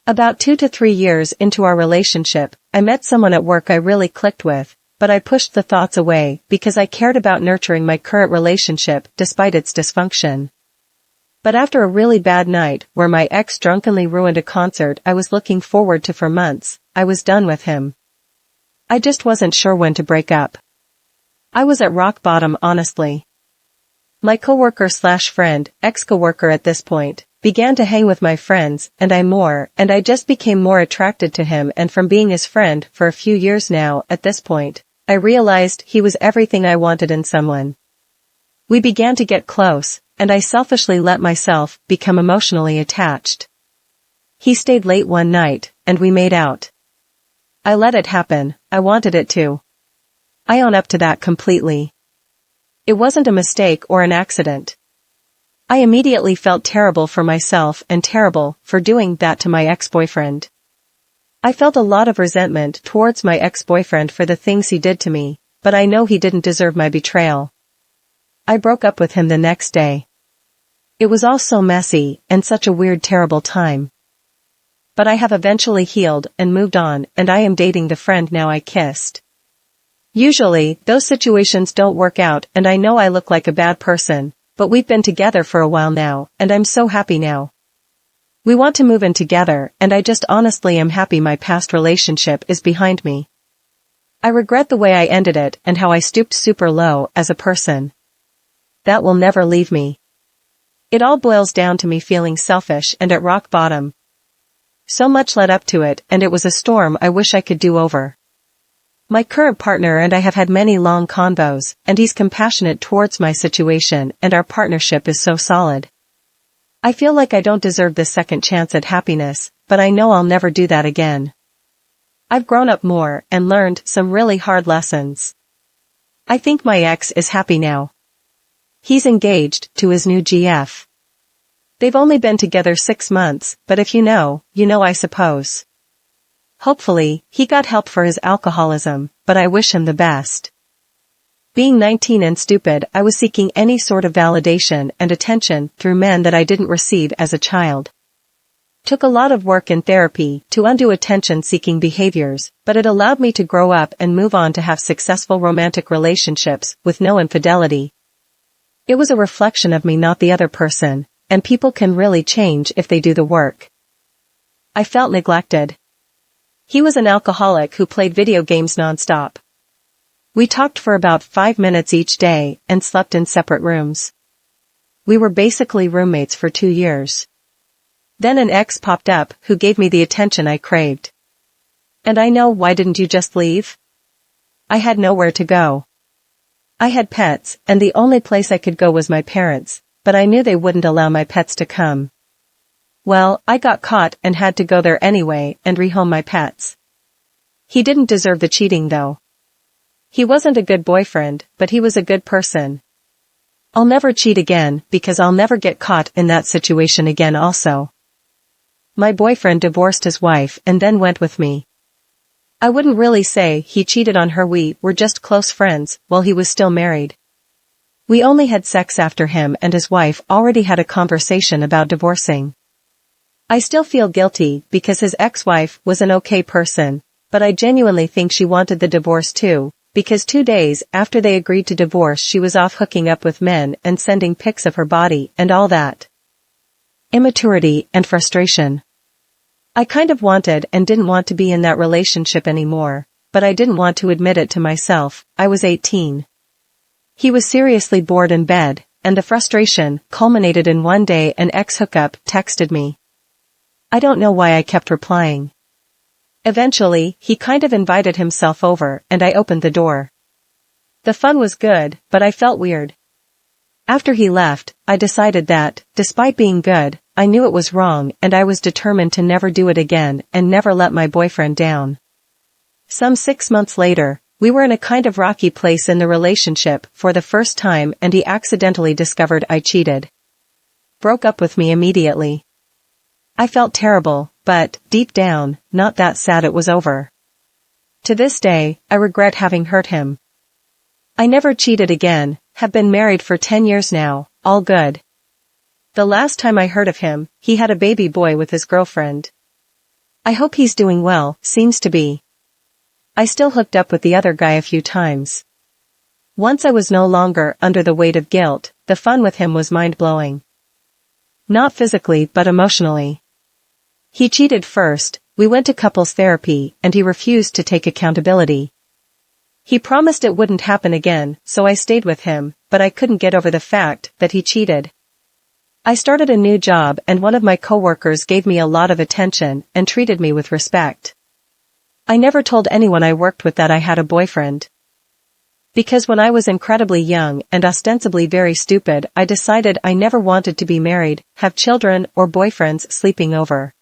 About 2 to 3 years into our relationship, I met someone at work I really clicked with, but I pushed the thoughts away because I cared about nurturing my current relationship despite its dysfunction. But after a really bad night where my ex drunkenly ruined a concert I was looking forward to for months, I was done with him. I just wasn't sure when to break up. I was at rock bottom, honestly. My coworker/friend, ex-coworker at this point, began to hang with my friends, and I just became more attracted to him, and from being his friend for a few years now, at this point, I realized he was everything I wanted in someone. We began to get close, and I selfishly let myself become emotionally attached. He stayed late one night, and we made out. I let it happen, I wanted it to. I own up to that completely. It wasn't a mistake or an accident. I immediately felt terrible for myself and terrible for doing that to my ex-boyfriend. I felt a lot of resentment towards my ex-boyfriend for the things he did to me, but I know he didn't deserve my betrayal. I broke up with him the next day. It was all so messy and such a weird, terrible time. But I have eventually healed and moved on, and I am dating the friend now I kissed. Usually, those situations don't work out and I know I look like a bad person, but we've been together for a while now, and I'm so happy now. We want to move in together, and I just honestly am happy my past relationship is behind me. I regret the way I ended it and how I stooped super low as a person. That will never leave me. It all boils down to me feeling selfish and at rock bottom. So much led up to it, and it was a storm I wish I could do over. My current partner and I have had many long convos, and he's compassionate towards my situation, and our partnership is so solid. I feel like I don't deserve this second chance at happiness, but I know I'll never do that again. I've grown up more and learned some really hard lessons. I think my ex is happy now. He's engaged to his new GF. They've only been together 6 months, but if you know, I suppose. Hopefully, he got help for his alcoholism, but I wish him the best. Being 19 and stupid, I was seeking any sort of validation and attention through men that I didn't receive as a child. Took a lot of work in therapy to undo attention-seeking behaviors, but it allowed me to grow up and move on to have successful romantic relationships with no infidelity. It was a reflection of me, not the other person. And people can really change if they do the work. I felt neglected. He was an alcoholic who played video games nonstop. We talked for about 5 minutes each day and slept in separate rooms. We were basically roommates for 2 years. Then an ex popped up who gave me the attention I craved. And I know, why didn't you just leave? I had nowhere to go. I had pets, and the only place I could go was my parents. But I knew they wouldn't allow my pets to come. Well, I got caught and had to go there anyway and rehome my pets. He didn't deserve the cheating though. He wasn't a good boyfriend, but he was a good person. I'll never cheat again because I'll never get caught in that situation again also. My boyfriend divorced his wife and then went with me. I wouldn't really say he cheated on her, we were just close friends while he was still married. We only had sex after him and his wife already had a conversation about divorcing. I still feel guilty because his ex-wife was an okay person, but I genuinely think she wanted the divorce too, because 2 days after they agreed to divorce she was off hooking up with men and sending pics of her body and all that. Immaturity and frustration. I kind of wanted and didn't want to be in that relationship anymore, but I didn't want to admit it to myself. I was 18. He was seriously bored in bed, and the frustration culminated in one day an ex-hookup texted me. I don't know why I kept replying. Eventually, he kind of invited himself over and I opened the door. The fun was good, but I felt weird. After he left, I decided that, despite being good, I knew it was wrong and I was determined to never do it again and never let my boyfriend down. Some 6 months later, we were in a kind of rocky place in the relationship for the first time and he accidentally discovered I cheated. Broke up with me immediately. I felt terrible, but, deep down, not that sad it was over. To this day, I regret having hurt him. I never cheated again, have been married for 10 years now, all good. The last time I heard of him, he had a baby boy with his girlfriend. I hope he's doing well, seems to be. I still hooked up with the other guy a few times. Once I was no longer under the weight of guilt, the fun with him was mind-blowing. Not physically but emotionally. He cheated first, we went to couples therapy and he refused to take accountability. He promised it wouldn't happen again, so I stayed with him, but I couldn't get over the fact that he cheated. I started a new job and one of my coworkers gave me a lot of attention and treated me with respect. I never told anyone I worked with that I had a boyfriend. Because when I was incredibly young and ostensibly very stupid, I decided I never wanted to be married, have children, or boyfriends sleeping over.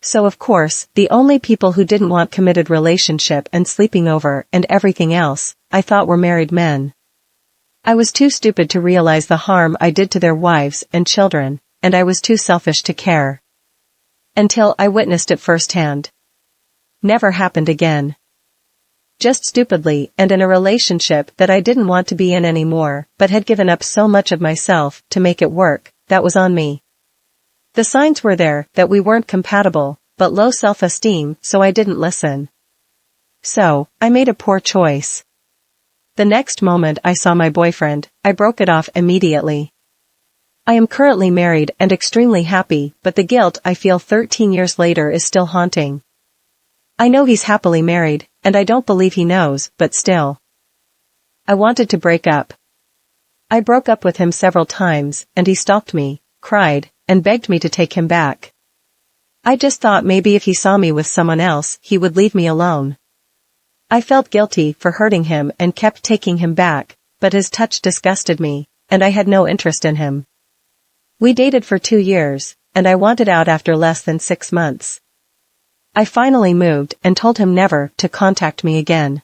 So of course, the only people who didn't want committed relationship and sleeping over and everything else, I thought were married men. I was too stupid to realize the harm I did to their wives and children, and I was too selfish to care. Until I witnessed it firsthand. Never happened again. Just stupidly and in a relationship that I didn't want to be in anymore, but had given up so much of myself to make it work, that was on me. The signs were there that we weren't compatible, but low self-esteem, so I didn't listen. So, I made a poor choice. The next moment I saw my boyfriend, I broke it off immediately. I am currently married and extremely happy, but the guilt I feel 13 years later is still haunting. I know he's happily married, and I don't believe he knows, but still. I wanted to break up. I broke up with him several times, and he stalked me, cried, and begged me to take him back. I just thought maybe if he saw me with someone else, he would leave me alone. I felt guilty for hurting him and kept taking him back, but his touch disgusted me, and I had no interest in him. We dated for 2 years, and I wanted out after less than 6 months. I finally moved and told him never to contact me again.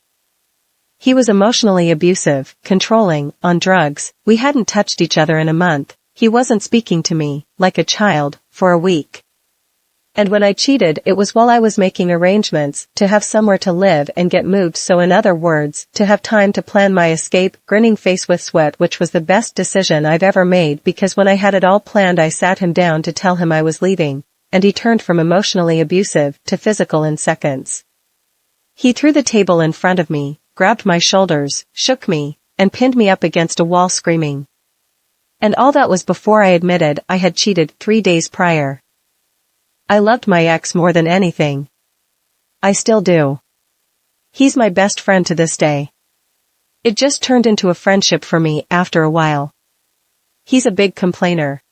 He was emotionally abusive, controlling, on drugs, we hadn't touched each other in a month, he wasn't speaking to me, like a child, for a week. And when I cheated it was while I was making arrangements to have somewhere to live and get moved, so in other words, to have time to plan my escape, grinning face with sweat, which was the best decision I've ever made because when I had it all planned I sat him down to tell him I was leaving, and he turned from emotionally abusive to physical in seconds. He threw the table in front of me, grabbed my shoulders, shook me, and pinned me up against a wall screaming. And all that was before I admitted I had cheated 3 days prior. I loved my ex more than anything. I still do. He's my best friend to this day. It just turned into a friendship for me after a while. He's a big complainer.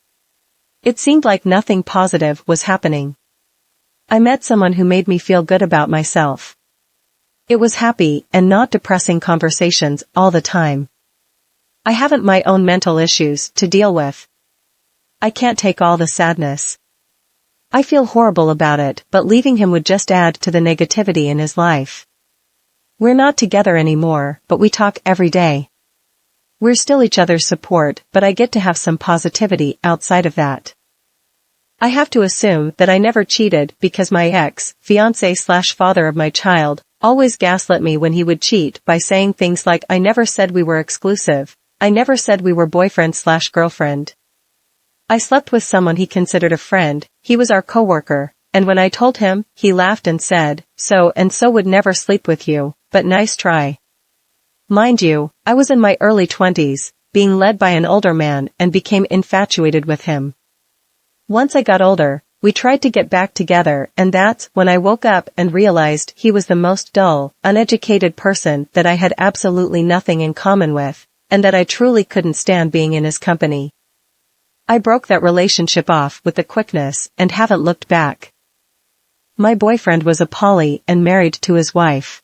It seemed like nothing positive was happening. I met someone who made me feel good about myself. It was happy and not depressing conversations all the time. I haven't my own mental issues to deal with. I can't take all the sadness. I feel horrible about it, but leaving him would just add to the negativity in his life. We're not together anymore, but we talk every day. We're still each other's support, but I get to have some positivity outside of that. I have to assume that I never cheated because my ex-fiancé/father of my child always gaslit me when he would cheat by saying things like, I never said we were exclusive. I never said we were boyfriend/girlfriend. I slept with someone he considered a friend, he was our coworker, and when I told him, he laughed and said, so and so would never sleep with you, but nice try. Mind you, I was in my early 20s, being led by an older man and became infatuated with him. Once I got older, we tried to get back together, and that's when I woke up and realized he was the most dull, uneducated person that I had absolutely nothing in common with, and that I truly couldn't stand being in his company. I broke that relationship off with the quickness and haven't looked back. My boyfriend was a poly and married to his wife.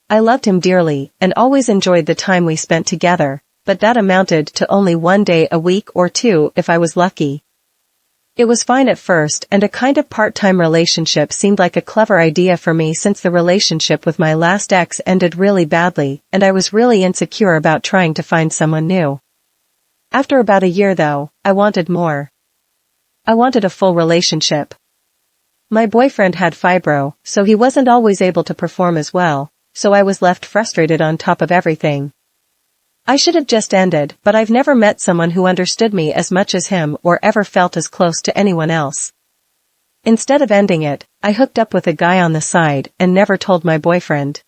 I loved him dearly and always enjoyed the time we spent together, but that amounted to only one day a week or two if I was lucky. It was fine at first, and a kind of part-time relationship seemed like a clever idea for me since the relationship with my last ex ended really badly, and I was really insecure about trying to find someone new. After about a year though, I wanted more. I wanted a full relationship. My boyfriend had fibro, so he wasn't always able to perform as well, so I was left frustrated on top of everything. I should have just ended, but I've never met someone who understood me as much as him or ever felt as close to anyone else. Instead of ending it, I hooked up with a guy on the side and never told my boyfriend.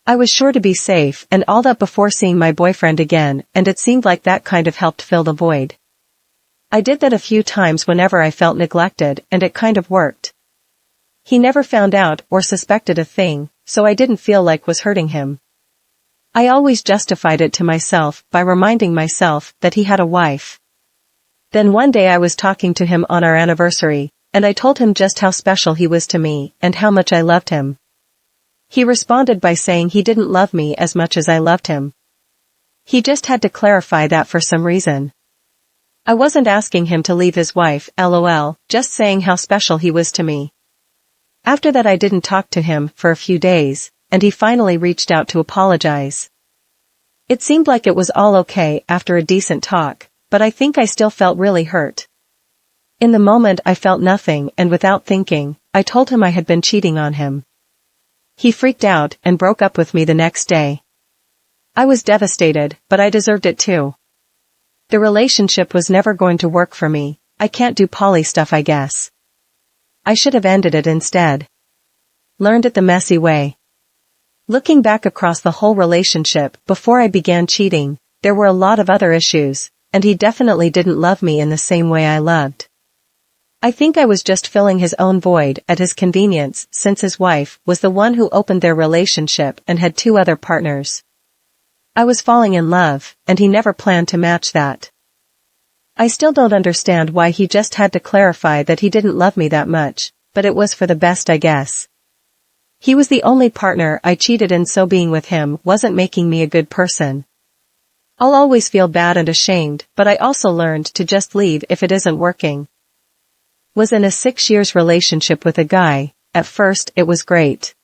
I was sure to be safe and all that before seeing my boyfriend again, and it seemed like that kind of helped fill the void. I did that a few times whenever I felt neglected, and it kind of worked. He never found out or suspected a thing, so I didn't feel like was hurting him. I always justified it to myself by reminding myself that he had a wife. Then one day I was talking to him on our anniversary, and I told him just how special he was to me and how much I loved him. He responded by saying he didn't love me as much as I loved him. He just had to clarify that for some reason. I wasn't asking him to leave his wife, lol, just saying how special he was to me. After that I didn't talk to him for a few days, and he finally reached out to apologize. It seemed like it was all okay after a decent talk, but I think I still felt really hurt. In the moment I felt nothing, and without thinking, I told him I had been cheating on him. He freaked out and broke up with me the next day. I was devastated, but I deserved it too. The relationship was never going to work for me. I can't do poly stuff, I guess. I should have ended it instead. Learned it the messy way. Looking back across the whole relationship, before I began cheating, there were a lot of other issues, and he definitely didn't love me in the same way I loved. I think I was just filling his own void at his convenience, since his wife was the one who opened their relationship and had 2 other partners. I was falling in love, and he never planned to match that. I still don't understand why he just had to clarify that he didn't love me that much, but it was for the best, I guess. He was the only partner I cheated, and so being with him wasn't making me a good person. I'll always feel bad and ashamed, but I also learned to just leave if it isn't working. Was in a 6 years relationship with a guy. At first it was great.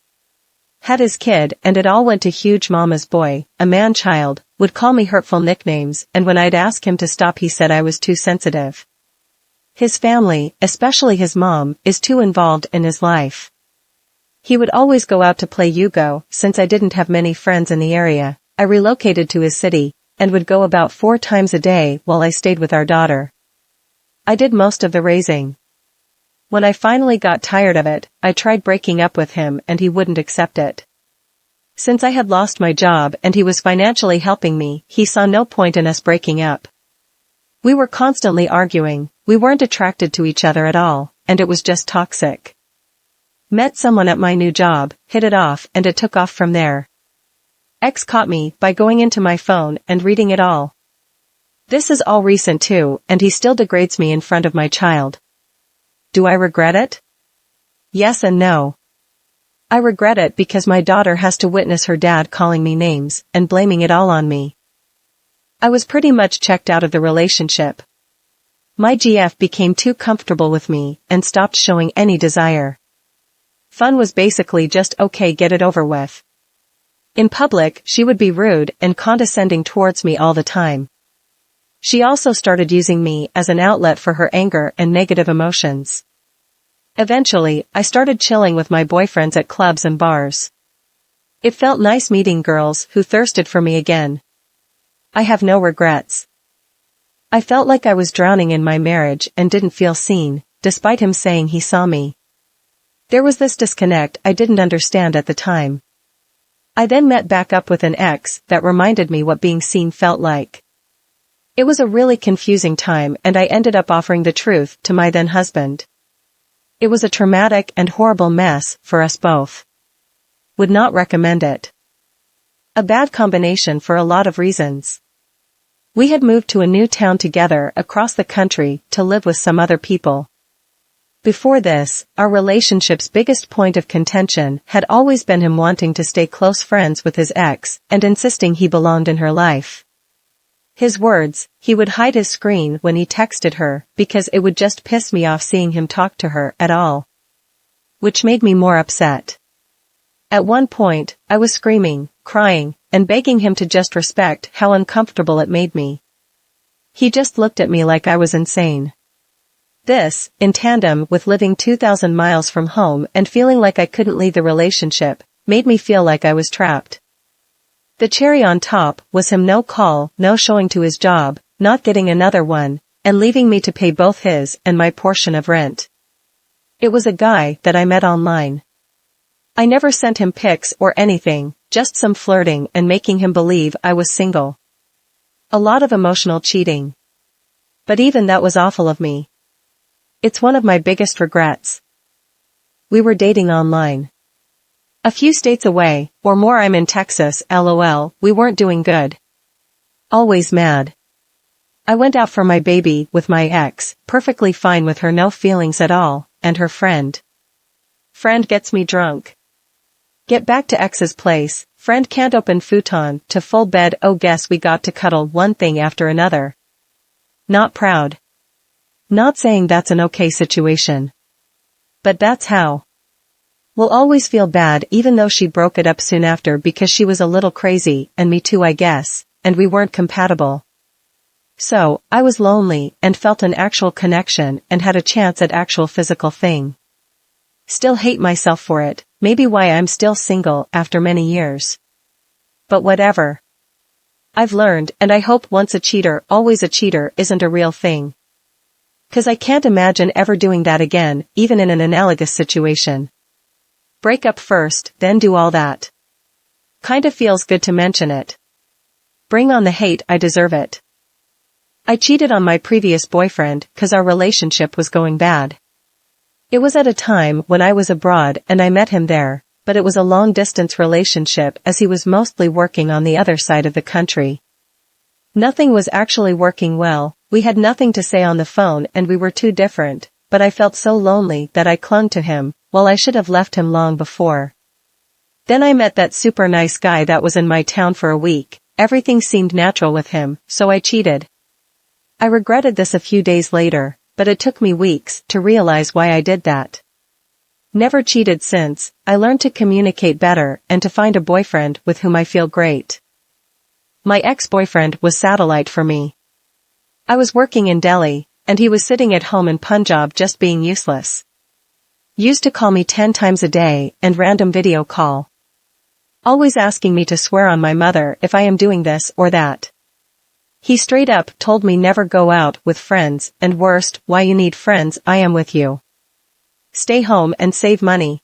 Had his kid, and it all went to huge. Mama's boy, a man-child, would call me hurtful nicknames, and when I'd ask him to stop he said I was too sensitive. His family, especially his mom, is too involved in his life. He would always go out to play Yugo. Since I didn't have many friends in the area, I relocated to his city, and would go about 4 times a day while I stayed with our daughter. I did most of the raising. When I finally got tired of it, I tried breaking up with him and he wouldn't accept it. Since I had lost my job and he was financially helping me, he saw no point in us breaking up. We were constantly arguing, we weren't attracted to each other at all, and it was just toxic. Met someone at my new job, hit it off, and it took off from there. Ex caught me by going into my phone and reading it all. This is all recent too, and he still degrades me in front of my child. Do I regret it? Yes and no. I regret it because my daughter has to witness her dad calling me names and blaming it all on me. I was pretty much checked out of the relationship. My GF became too comfortable with me and stopped showing any desire. Fun was basically just okay, get it over with. In public, she would be rude and condescending towards me all the time. She also started using me as an outlet for her anger and negative emotions. Eventually, I started chilling with my boyfriends at clubs and bars. It felt nice meeting girls who thirsted for me again. I have no regrets. I felt like I was drowning in my marriage and didn't feel seen, despite him saying he saw me. There was this disconnect I didn't understand at the time. I then met back up with an ex that reminded me what being seen felt like. It was a really confusing time and I ended up offering the truth to my then husband. It was a traumatic and horrible mess for us both. Would not recommend it. A bad combination for a lot of reasons. We had moved to a new town together across the country to live with some other people. Before this, our relationship's biggest point of contention had always been him wanting to stay close friends with his ex and insisting he belonged in her life. His words, he would hide his screen when he texted her because it would just piss me off seeing him talk to her at all. Which made me more upset. At one point, I was screaming, crying, and begging him to just respect how uncomfortable it made me. He just looked at me like I was insane. This, in tandem with living 2,000 miles from home and feeling like I couldn't leave the relationship, made me feel like I was trapped. The cherry on top was him no call, no showing to his job, not getting another one, and leaving me to pay both his and my portion of rent. It was a guy that I met online. I never sent him pics or anything, just some flirting and making him believe I was single. A lot of emotional cheating. But even that was awful of me. It's one of my biggest regrets. We were dating online. A few states away, or more. I'm in Texas, lol, we weren't doing good. Always mad. I went out for my baby with my ex, perfectly fine with her, no feelings at all, and her friend. Friend gets me drunk. Get back to ex's place, friend can't open futon to full bed, oh guess we got to cuddle one thing after another. Not proud. Not saying that's an okay situation. But that's how. Will always feel bad even though she broke it up soon after because she was a little crazy, and me too I guess, and we weren't compatible. So, I was lonely and felt an actual connection and had a chance at actual physical thing. Still hate myself for it, maybe why I'm still single after many years. But whatever. I've learned, and I hope once a cheater always a cheater isn't a real thing. 'Cause I can't imagine ever doing that again, even in an analogous situation. Break up first, then do all that. Kinda feels good to mention it. Bring on the hate, I deserve it. I cheated on my previous boyfriend 'cause our relationship was going bad. It was at a time when I was abroad and I met him there, but it was a long-distance relationship as he was mostly working on the other side of the country. Nothing was actually working well, we had nothing to say on the phone and we were too different, but I felt so lonely that I clung to him, while I should have left him long before. Then I met that super nice guy that was in my town for a week, everything seemed natural with him, so I cheated. I regretted this a few days later, but it took me weeks to realize why I did that. Never cheated since. I learned to communicate better and to find a boyfriend with whom I feel great. My ex-boyfriend was satellite for me. I was working in Delhi, and he was sitting at home in Punjab just being useless. Used to call me 10 times a day and random video call. Always asking me to swear on my mother if I am doing this or that. He straight up told me never go out with friends, and worst, why you need friends, I am with you. Stay home and save money.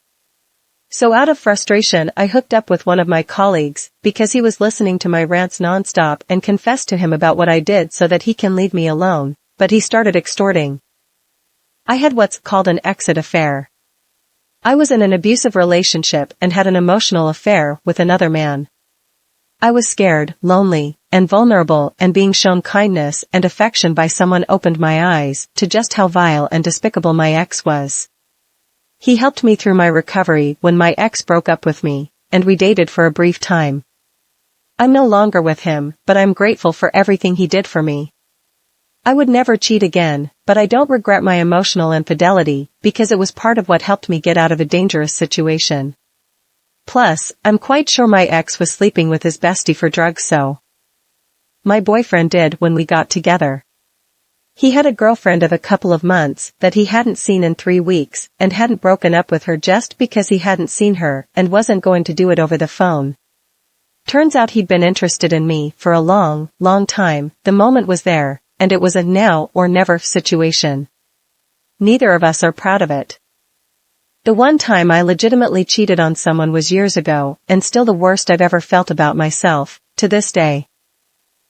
So out of frustration I hooked up with one of my colleagues, because he was listening to my rants nonstop, and confessed to him about what I did so that he can leave me alone, but he started extorting. I had what's called an exit affair. I was in an abusive relationship and had an emotional affair with another man. I was scared, lonely, and vulnerable, and being shown kindness and affection by someone opened my eyes to just how vile and despicable my ex was. He helped me through my recovery when my ex broke up with me, and we dated for a brief time. I'm no longer with him, but I'm grateful for everything he did for me. I would never cheat again, but I don't regret my emotional infidelity, because it was part of what helped me get out of a dangerous situation. Plus, I'm quite sure my ex was sleeping with his bestie for drugs, so. My boyfriend did when we got together. He had a girlfriend of a couple of months that he hadn't seen in 3 weeks, and hadn't broken up with her just because he hadn't seen her and wasn't going to do it over the phone. Turns out he'd been interested in me for a long, long time. The moment was there, and it was a now or never situation. Neither of us are proud of it. The one time I legitimately cheated on someone was years ago, and still the worst I've ever felt about myself, to this day.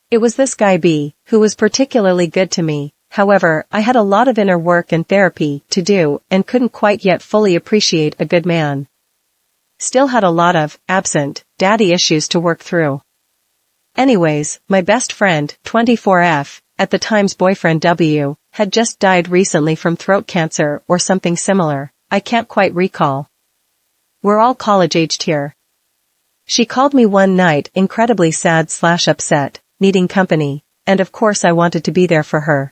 It was this guy B, who was particularly good to me. However, I had a lot of inner work and therapy to do and couldn't quite yet fully appreciate a good man. Still had a lot of absent daddy issues to work through. Anyways, my best friend, 24F, at the time's boyfriend W, had just died recently from throat cancer or something similar. I can't quite recall. We're all college-aged here. She called me one night incredibly sad/upset, needing company, and of course I wanted to be there for her.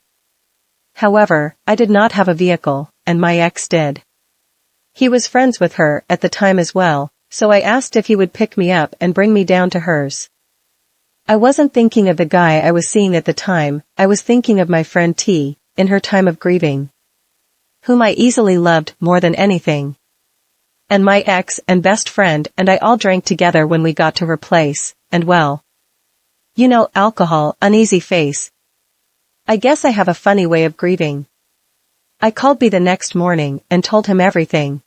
However, I did not have a vehicle, and my ex did. He was friends with her at the time as well, so I asked if he would pick me up and bring me down to hers. I wasn't thinking of the guy I was seeing at the time, I was thinking of my friend T, in her time of grieving, whom I easily loved more than anything. And my ex and best friend and I all drank together when we got to her place, and well, you know, alcohol, uneasy face. I guess I have a funny way of grieving. I called B the next morning and told him everything.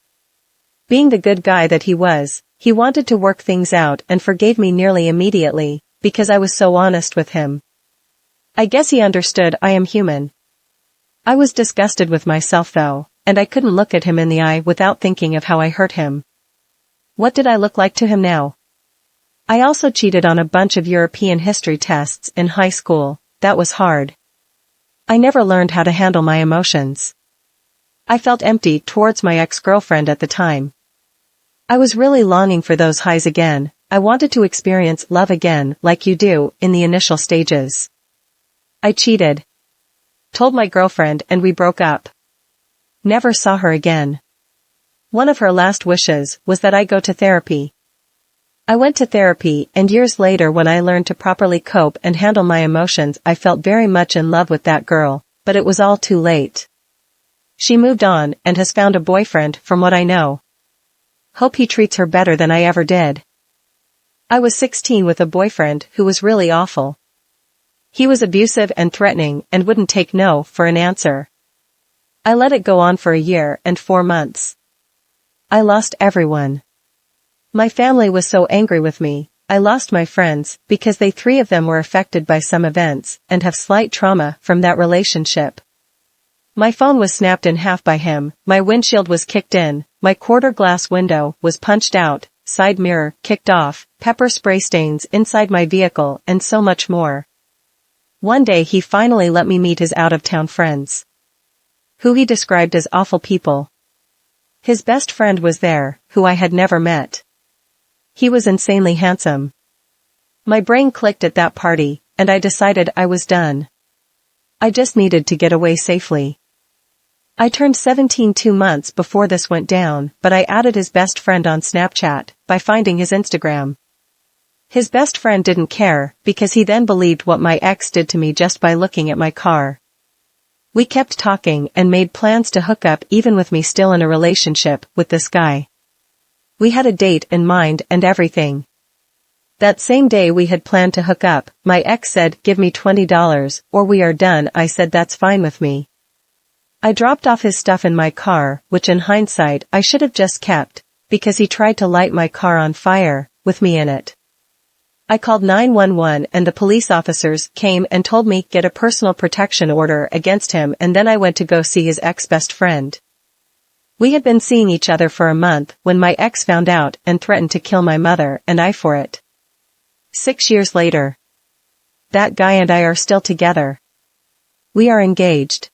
Being the good guy that he was, he wanted to work things out and forgave me nearly immediately, because I was so honest with him. I guess he understood I am human. I was disgusted with myself though, and I couldn't look at him in the eye without thinking of how I hurt him. What did I look like to him now? I also cheated on a bunch of European history tests in high school. That was hard. I never learned how to handle my emotions. I felt empty towards my ex-girlfriend at the time. I was really longing for those highs again. I wanted to experience love again like you do in the initial stages. I cheated. Told my girlfriend and we broke up. Never saw her again. One of her last wishes was that I go to therapy. I went to therapy, and years later when I learned to properly cope and handle my emotions I felt very much in love with that girl, but it was all too late. She moved on and has found a boyfriend from what I know. Hope he treats her better than I ever did. I was 16 with a boyfriend who was really awful. He was abusive and threatening and wouldn't take no for an answer. I let it go on for a year and 4 months. I lost everyone. My family was so angry with me. I lost my friends, because they 3 of them were affected by some events, and have slight trauma from that relationship. My phone was snapped in half by him, my windshield was kicked in, my quarter glass window was punched out, side mirror kicked off, pepper spray stains inside my vehicle, and so much more. One day he finally let me meet his out-of-town friends, who he described as awful people. His best friend was there, who I had never met. He was insanely handsome. My brain clicked at that party, and I decided I was done. I just needed to get away safely. I turned 17 2 months before this went down, but I added his best friend on Snapchat, by finding his Instagram. His best friend didn't care, because he then believed what my ex did to me just by looking at my car. We kept talking and made plans to hook up even with me still in a relationship with this guy. We had a date in mind and everything. That same day we had planned to hook up, my ex said, "Give me $20, or we are done." I said that's fine with me. I dropped off his stuff in my car, which in hindsight I should have just kept, because he tried to light my car on fire, with me in it. I called 911 and the police officers came and told me get a personal protection order against him, and then I went to go see his ex-best friend. We had been seeing each other for a month when my ex found out and threatened to kill my mother and I for it. 6 years later, that guy and I are still together. We are engaged.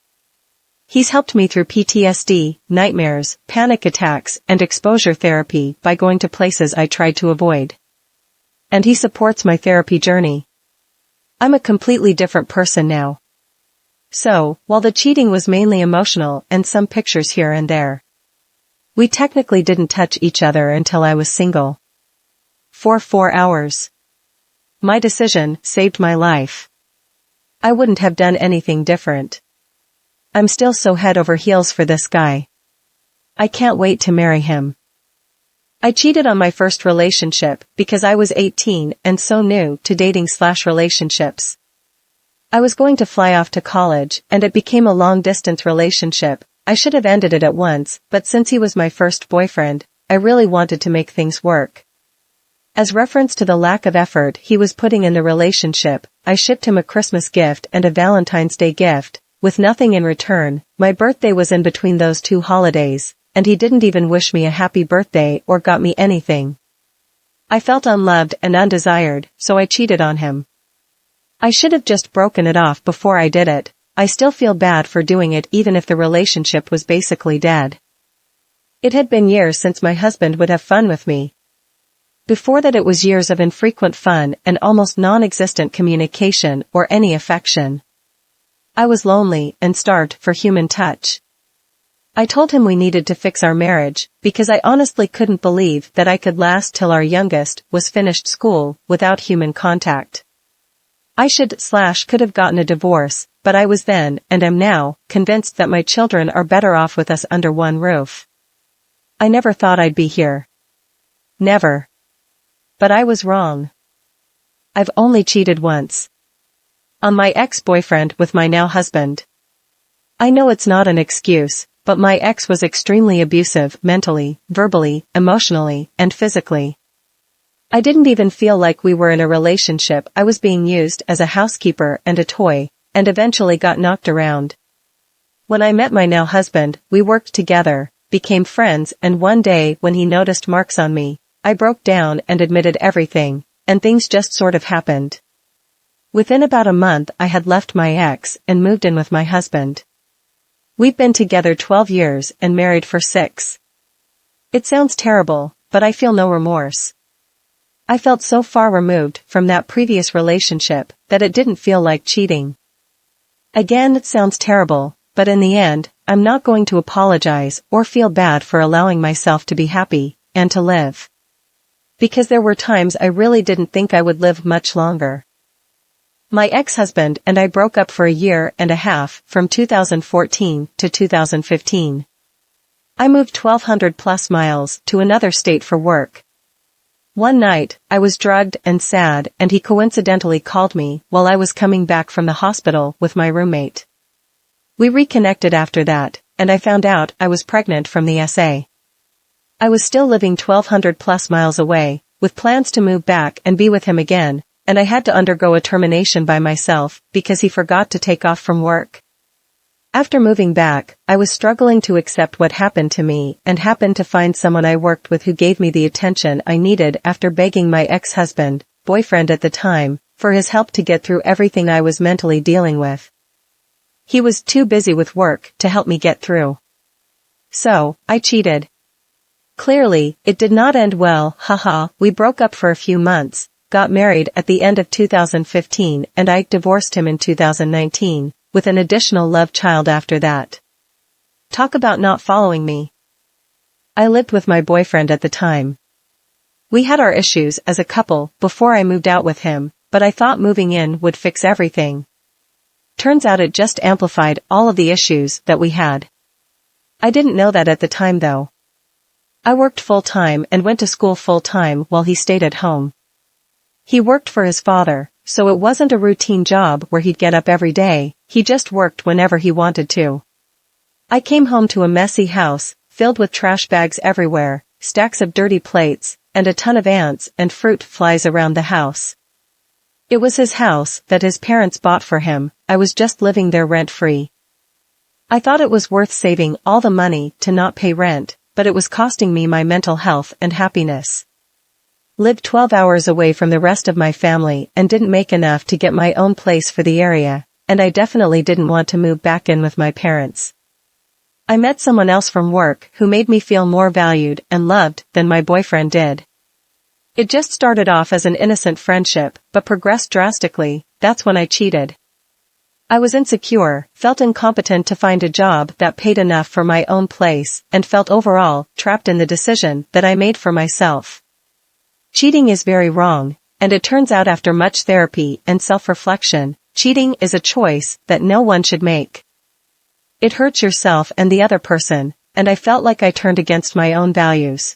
He's helped me through PTSD, nightmares, panic attacks, and exposure therapy by going to places I tried to avoid. And he supports my therapy journey. I'm a completely different person now. So, while the cheating was mainly emotional and some pictures here and there, we technically didn't touch each other until I was single. For 4 hours. My decision saved my life. I wouldn't have done anything different. I'm still so head over heels for this guy. I can't wait to marry him. I cheated on my first relationship because I was 18 and so new to dating/relationships. I was going to fly off to college and it became a long-distance relationship, I should have ended it at once, but since he was my first boyfriend, I really wanted to make things work. As reference to the lack of effort he was putting in the relationship, I shipped him a Christmas gift and a Valentine's Day gift, with nothing in return. My birthday was in between those two holidays, and he didn't even wish me a happy birthday or got me anything. I felt unloved and undesired, so I cheated on him. I should have just broken it off before I did it. I still feel bad for doing it even if the relationship was basically dead. It had been years since my husband would have fun with me. Before that it was years of infrequent fun and almost non-existent communication or any affection. I was lonely and starved for human touch. I told him we needed to fix our marriage, because I honestly couldn't believe that I could last till our youngest was finished school without human contact. I could have gotten a divorce, but I was then, and am now, convinced that my children are better off with us under one roof. I never thought I'd be here. Never. But I was wrong. I've only cheated once. On my ex-boyfriend with my now husband. I know it's not an excuse, but my ex was extremely abusive mentally, verbally, emotionally, and physically. I didn't even feel like we were in a relationship. I was being used as a housekeeper and a toy, and eventually got knocked around. When I met my now husband, we worked together, became friends, and one day when he noticed marks on me, I broke down and admitted everything, and things just sort of happened. Within about a month I had left my ex and moved in with my husband. We've been together 12 years and married for 6. It sounds terrible, but I feel no remorse. I felt so far removed from that previous relationship that it didn't feel like cheating. Again, it sounds terrible, but in the end, I'm not going to apologize or feel bad for allowing myself to be happy and to live. Because there were times I really didn't think I would live much longer. My ex-husband and I broke up for a year and a half, from 2014 to 2015. I moved 1,200 plus miles to another state for work. One night, I was drugged and sad, and he coincidentally called me while I was coming back from the hospital with my roommate. We reconnected after that, and I found out I was pregnant from the SA. I was still living 1,200 plus miles away, with plans to move back and be with him again, and I had to undergo a termination by myself because he forgot to take off from work. After moving back, I was struggling to accept what happened to me and happened to find someone I worked with who gave me the attention I needed after begging my ex-husband, boyfriend at the time, for his help to get through everything I was mentally dealing with. He was too busy with work to help me get through. So, I cheated. Clearly, it did not end well, haha. We broke up for a few months, got married at the end of 2015, and I divorced him in 2019. With an additional love child after that. Talk about not following me. I lived with my boyfriend at the time. We had our issues as a couple before I moved out with him, but I thought moving in would fix everything. Turns out it just amplified all of the issues that we had. I didn't know that at the time though. I worked full-time and went to school full-time while he stayed at home. He worked for his father, so it wasn't a routine job where he'd get up every day, he just worked whenever he wanted to. I came home to a messy house, filled with trash bags everywhere, stacks of dirty plates, and a ton of ants and fruit flies around the house. It was his house that his parents bought for him. I was just living there rent-free. I thought it was worth saving all the money to not pay rent, but it was costing me my mental health and happiness. Lived 12 hours away from the rest of my family and didn't make enough to get my own place for the area, and I definitely didn't want to move back in with my parents. I met someone else from work who made me feel more valued and loved than my boyfriend did. It just started off as an innocent friendship, but progressed drastically. That's when I cheated. I was insecure, felt incompetent to find a job that paid enough for my own place, and felt overall trapped in the decision that I made for myself. Cheating is very wrong, and it turns out after much therapy and self-reflection, cheating is a choice that no one should make. It hurts yourself and the other person, and I felt like I turned against my own values.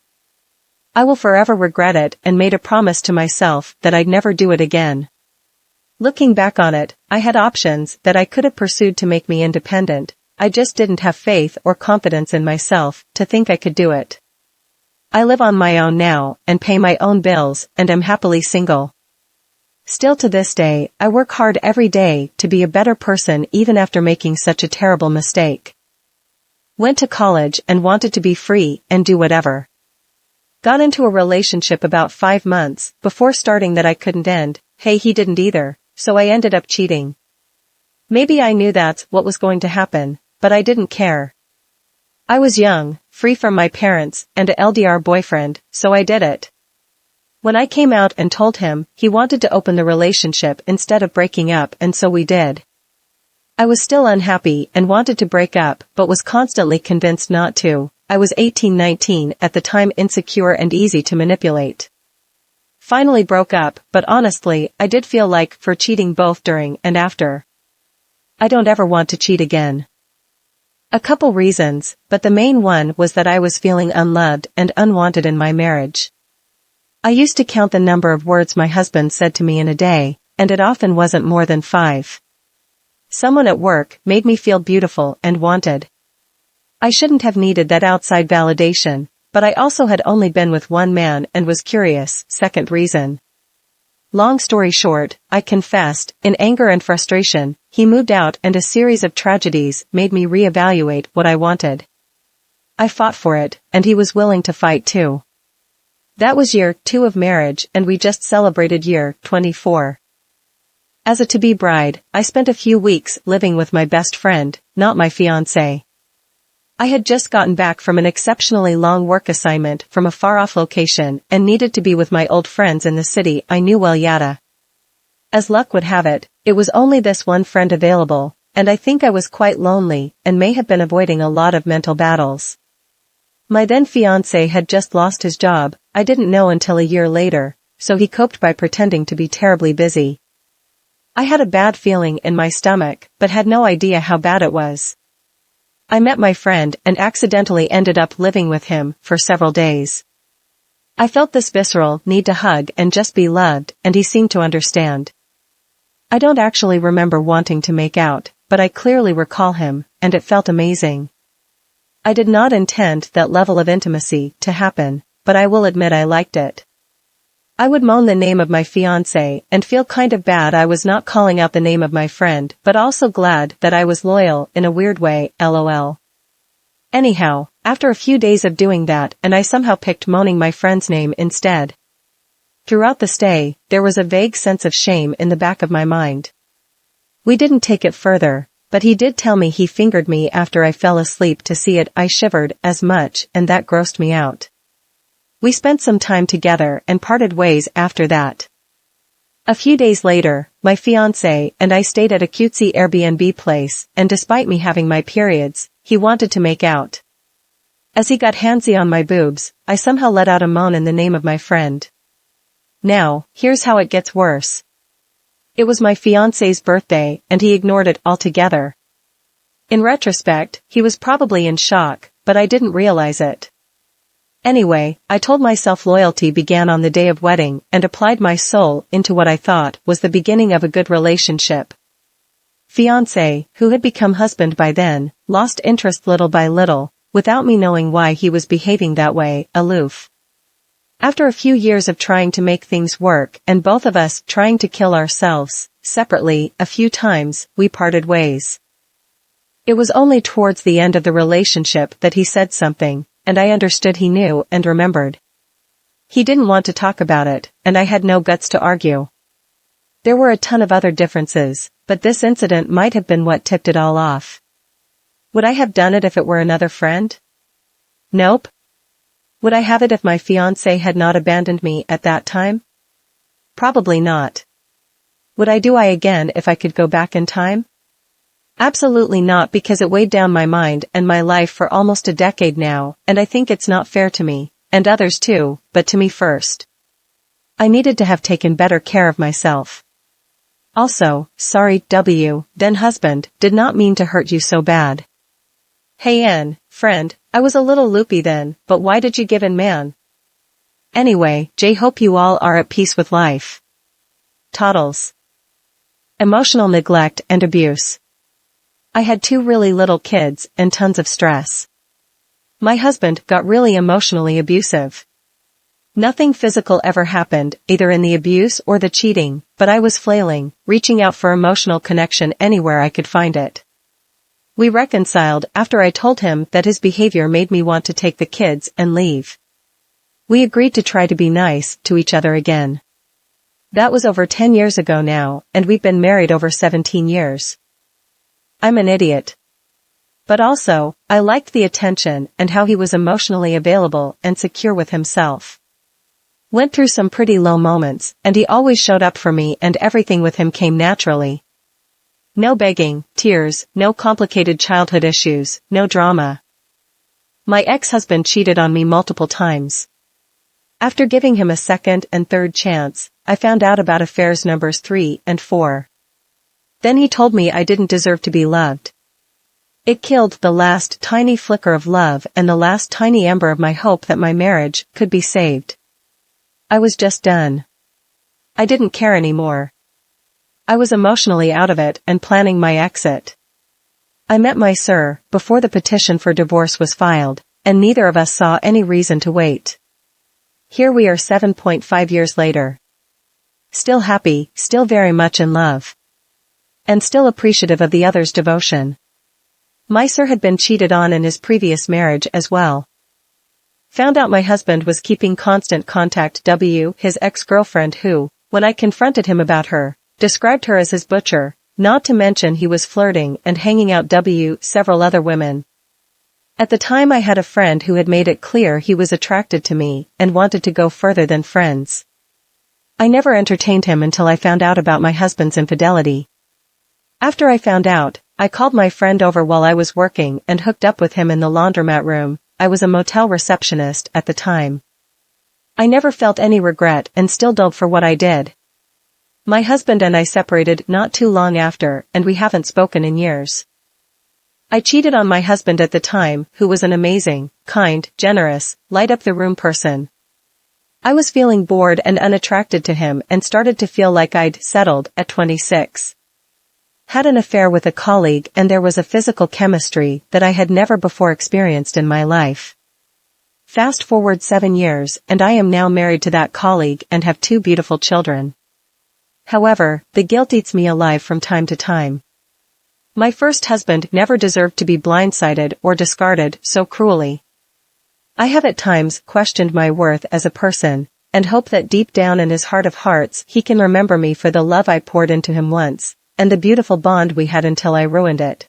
I will forever regret it and made a promise to myself that I'd never do it again. Looking back on it, I had options that I could have pursued to make me independent, I just didn't have faith or confidence in myself to think I could do it. I live on my own now and pay my own bills and am happily single. Still to this day, I work hard every day to be a better person even after making such a terrible mistake. Went to college and wanted to be free and do whatever. Got into a relationship about 5 months before starting that I couldn't end. Hey, he didn't either, so I ended up cheating. Maybe I knew that's what was going to happen, but I didn't care. I was young, free from my parents, and a LDR boyfriend, so I did it. When I came out and told him, he wanted to open the relationship instead of breaking up, and so we did. I was still unhappy and wanted to break up, but was constantly convinced not to. I was 18-19 at the time, insecure and easy to manipulate. Finally broke up, but honestly, I did feel like for cheating both during and after. I don't ever want to cheat again. A couple reasons, but the main one was that I was feeling unloved and unwanted in my marriage. I used to count the number of words my husband said to me in a day, and it often wasn't more than 5. Someone at work made me feel beautiful and wanted. I shouldn't have needed that outside validation, but I also had only been with one man and was curious. Second reason. Long story short, I confessed, in anger and frustration, he moved out and a series of tragedies made me reevaluate what I wanted. I fought for it, and he was willing to fight too. That was year 2 of marriage and we just celebrated year 24. As a to-be bride, I spent a few weeks living with my best friend, not my fiancé. I had just gotten back from an exceptionally long work assignment from a far-off location and needed to be with my old friends in the city I knew well. Yada. As luck would have it, it was only this one friend available, and I think I was quite lonely and may have been avoiding a lot of mental battles. My then fiancé had just lost his job. I didn't know until a year later, so he coped by pretending to be terribly busy. I had a bad feeling in my stomach, but had no idea how bad it was. I met my friend and accidentally ended up living with him for several days. I felt this visceral need to hug and just be loved, and he seemed to understand. I don't actually remember wanting to make out, but I clearly recall him, and it felt amazing. I did not intend that level of intimacy to happen, but I will admit I liked it. I would moan the name of my fiancé and feel kind of bad I was not calling out the name of my friend, but also glad that I was loyal in a weird way, lol. Anyhow, after a few days of doing that, and I somehow picked moaning my friend's name instead. Throughout the stay, there was a vague sense of shame in the back of my mind. We didn't take it further, but he did tell me he fingered me after I fell asleep. To see it, I shivered as much, and that grossed me out. We spent some time together and parted ways after that. A few days later, my fiancé and I stayed at a cutesy Airbnb place, and despite me having my periods, he wanted to make out. As he got handsy on my boobs, I somehow let out a moan in the name of my friend. Now, here's how it gets worse. It was my fiancé's birthday, and he ignored it altogether. In retrospect, he was probably in shock, but I didn't realize it. Anyway, I told myself loyalty began on the day of wedding and applied my soul into what I thought was the beginning of a good relationship. Fiancé, who had become husband by then, lost interest little by little, without me knowing why he was behaving that way, aloof. After a few years of trying to make things work and both of us trying to kill ourselves, separately, a few times, we parted ways. It was only towards the end of the relationship that he said something, and I understood he knew and remembered. He didn't want to talk about it, and I had no guts to argue. There were a ton of other differences, but this incident might have been what tipped it all off. Would I have done it if it were another friend? Nope. Would I have it if my fiancé had not abandoned me at that time? Probably not. Would I do it again if I could go back in time? Absolutely not, because it weighed down my mind and my life for almost a decade now, and I think it's not fair to me, and others too, but to me first. I needed to have taken better care of myself. Also, sorry, then husband, did not mean to hurt you so bad. Hey Ann, friend, I was a little loopy then, but why did you give in, man? Anyway, hope you all are at peace with life. Toddles. Emotional neglect and abuse. I had 2 really little kids and tons of stress. My husband got really emotionally abusive. Nothing physical ever happened, either in the abuse or the cheating, but I was flailing, reaching out for emotional connection anywhere I could find it. We reconciled after I told him that his behavior made me want to take the kids and leave. We agreed to try to be nice to each other again. That was over 10 years ago now, and we've been married over 17 years. I'm an idiot. But also, I liked the attention and how he was emotionally available and secure with himself. Went through some pretty low moments, and he always showed up for me, and everything with him came naturally. No begging, tears, no complicated childhood issues, no drama. My ex-husband cheated on me multiple times. After giving him a second and third chance, I found out about affairs numbers 3 and 4. Then he told me I didn't deserve to be loved. It killed the last tiny flicker of love and the last tiny ember of my hope that my marriage could be saved. I was just done. I didn't care anymore. I was emotionally out of it and planning my exit. I met my sir before the petition for divorce was filed, and neither of us saw any reason to wait. Here we are 7.5 years later. Still happy, still very much in love. And still appreciative of the other's devotion. My sir had been cheated on in his previous marriage as well. Found out my husband was keeping constant contact with his ex-girlfriend who, when I confronted him about her, described her as his butcher, not to mention he was flirting and hanging out with several other women. At the time I had a friend who had made it clear he was attracted to me and wanted to go further than friends. I never entertained him until I found out about my husband's infidelity. After I found out, I called my friend over while I was working and hooked up with him in the laundromat room. I was a motel receptionist at the time. I never felt any regret and still don't for what I did. My husband and I separated not too long after, and we haven't spoken in years. I cheated on my husband at the time, who was an amazing, kind, generous, light-up-the-room person. I was feeling bored and unattracted to him and started to feel like I'd settled at 26. Had an affair with a colleague, and there was a physical chemistry that I had never before experienced in my life. Fast forward 7 years, and I am now married to that colleague and have 2 beautiful children. However, the guilt eats me alive from time to time. My first husband never deserved to be blindsided or discarded so cruelly. I have at times questioned my worth as a person, and hope that deep down in his heart of hearts he can remember me for the love I poured into him once, and the beautiful bond we had until I ruined it.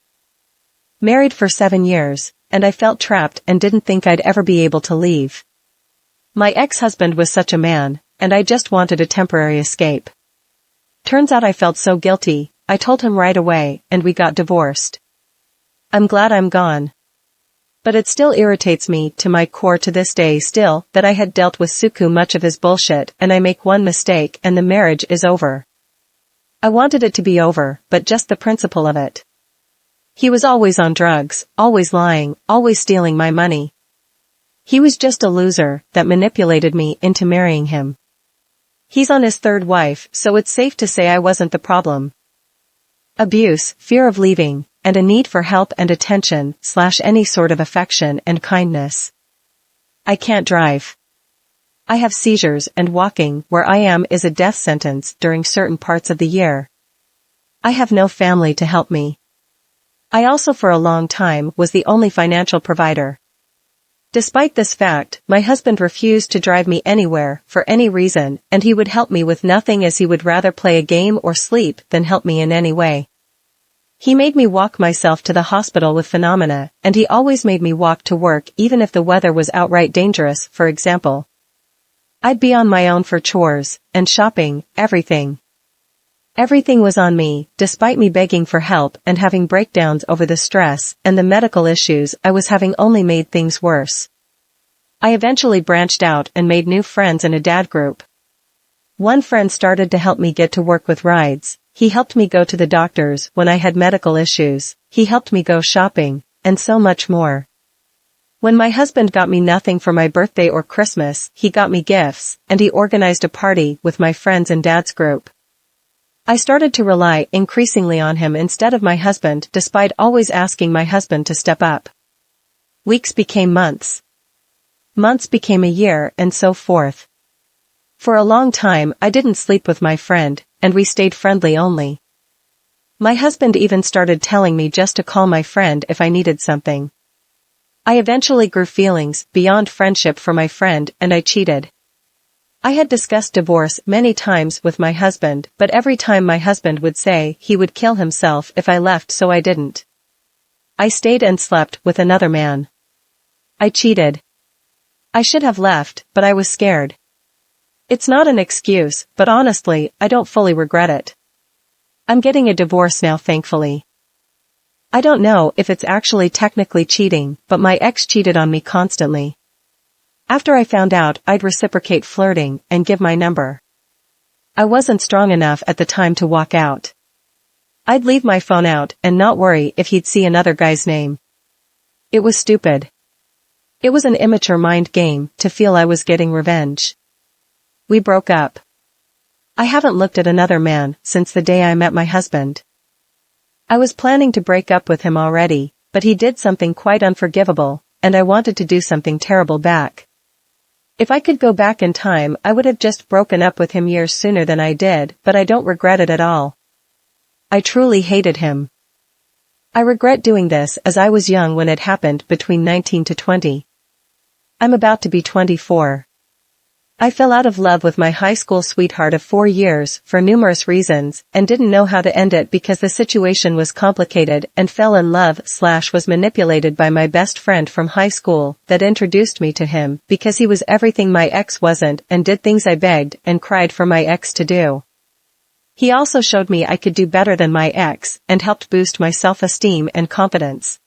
Married for 7 years, and I felt trapped and didn't think I'd ever be able to leave. My ex-husband was such a man, and I just wanted a temporary escape. Turns out I felt so guilty, I told him right away, and we got divorced. I'm glad I'm gone. But it still irritates me to my core to this day still that I had dealt with so much of his bullshit, and I make one mistake and the marriage is over. I wanted it to be over, but just the principle of it. He was always on drugs, always lying, always stealing my money. He was just a loser that manipulated me into marrying him. He's on his 3rd wife, so it's safe to say I wasn't the problem. Abuse, fear of leaving, and a need for help and attention / any sort of affection and kindness. I can't drive. I have seizures, and walking where I am is a death sentence during certain parts of the year. I have no family to help me. I also for a long time was the only financial provider. Despite this fact, my husband refused to drive me anywhere for any reason, and he would help me with nothing as he would rather play a game or sleep than help me in any way. He made me walk myself to the hospital with phenomena, and he always made me walk to work even if the weather was outright dangerous, for example. I'd be on my own for chores, and shopping, everything. Everything was on me, despite me begging for help and having breakdowns over the stress and the medical issues I was having only made things worse. I eventually branched out and made new friends in a dad group. One friend started to help me get to work with rides, he helped me go to the doctors when I had medical issues, he helped me go shopping, and so much more. When my husband got me nothing for my birthday or Christmas, he got me gifts, and he organized a party with my friends in Dad's group. I started to rely increasingly on him instead of my husband, despite always asking my husband to step up. Weeks became months. Months became a year, and so forth. For a long time, I didn't sleep with my friend, and we stayed friendly only. My husband even started telling me just to call my friend if I needed something. I eventually grew feelings beyond friendship for my friend, and I cheated. I had discussed divorce many times with my husband, but every time my husband would say he would kill himself if I left, so I didn't. I stayed and slept with another man. I cheated. I should have left, but I was scared. It's not an excuse, but honestly, I don't fully regret it. I'm getting a divorce now, thankfully. I don't know if it's actually technically cheating, but my ex cheated on me constantly. After I found out, I'd reciprocate flirting and give my number. I wasn't strong enough at the time to walk out. I'd leave my phone out and not worry if he'd see another guy's name. It was stupid. It was an immature mind game to feel I was getting revenge. We broke up. I haven't looked at another man since the day I met my husband. I was planning to break up with him already, but he did something quite unforgivable, and I wanted to do something terrible back. If I could go back in time, I would have just broken up with him years sooner than I did, but I don't regret it at all. I truly hated him. I regret doing this as I was young when it happened, between 19 to 20. I'm about to be 24. I fell out of love with my high school sweetheart of 4 years for numerous reasons and didn't know how to end it because the situation was complicated, and fell in love / was manipulated by my best friend from high school that introduced me to him because he was everything my ex wasn't and did things I begged and cried for my ex to do. He also showed me I could do better than my ex and helped boost my self-esteem and confidence.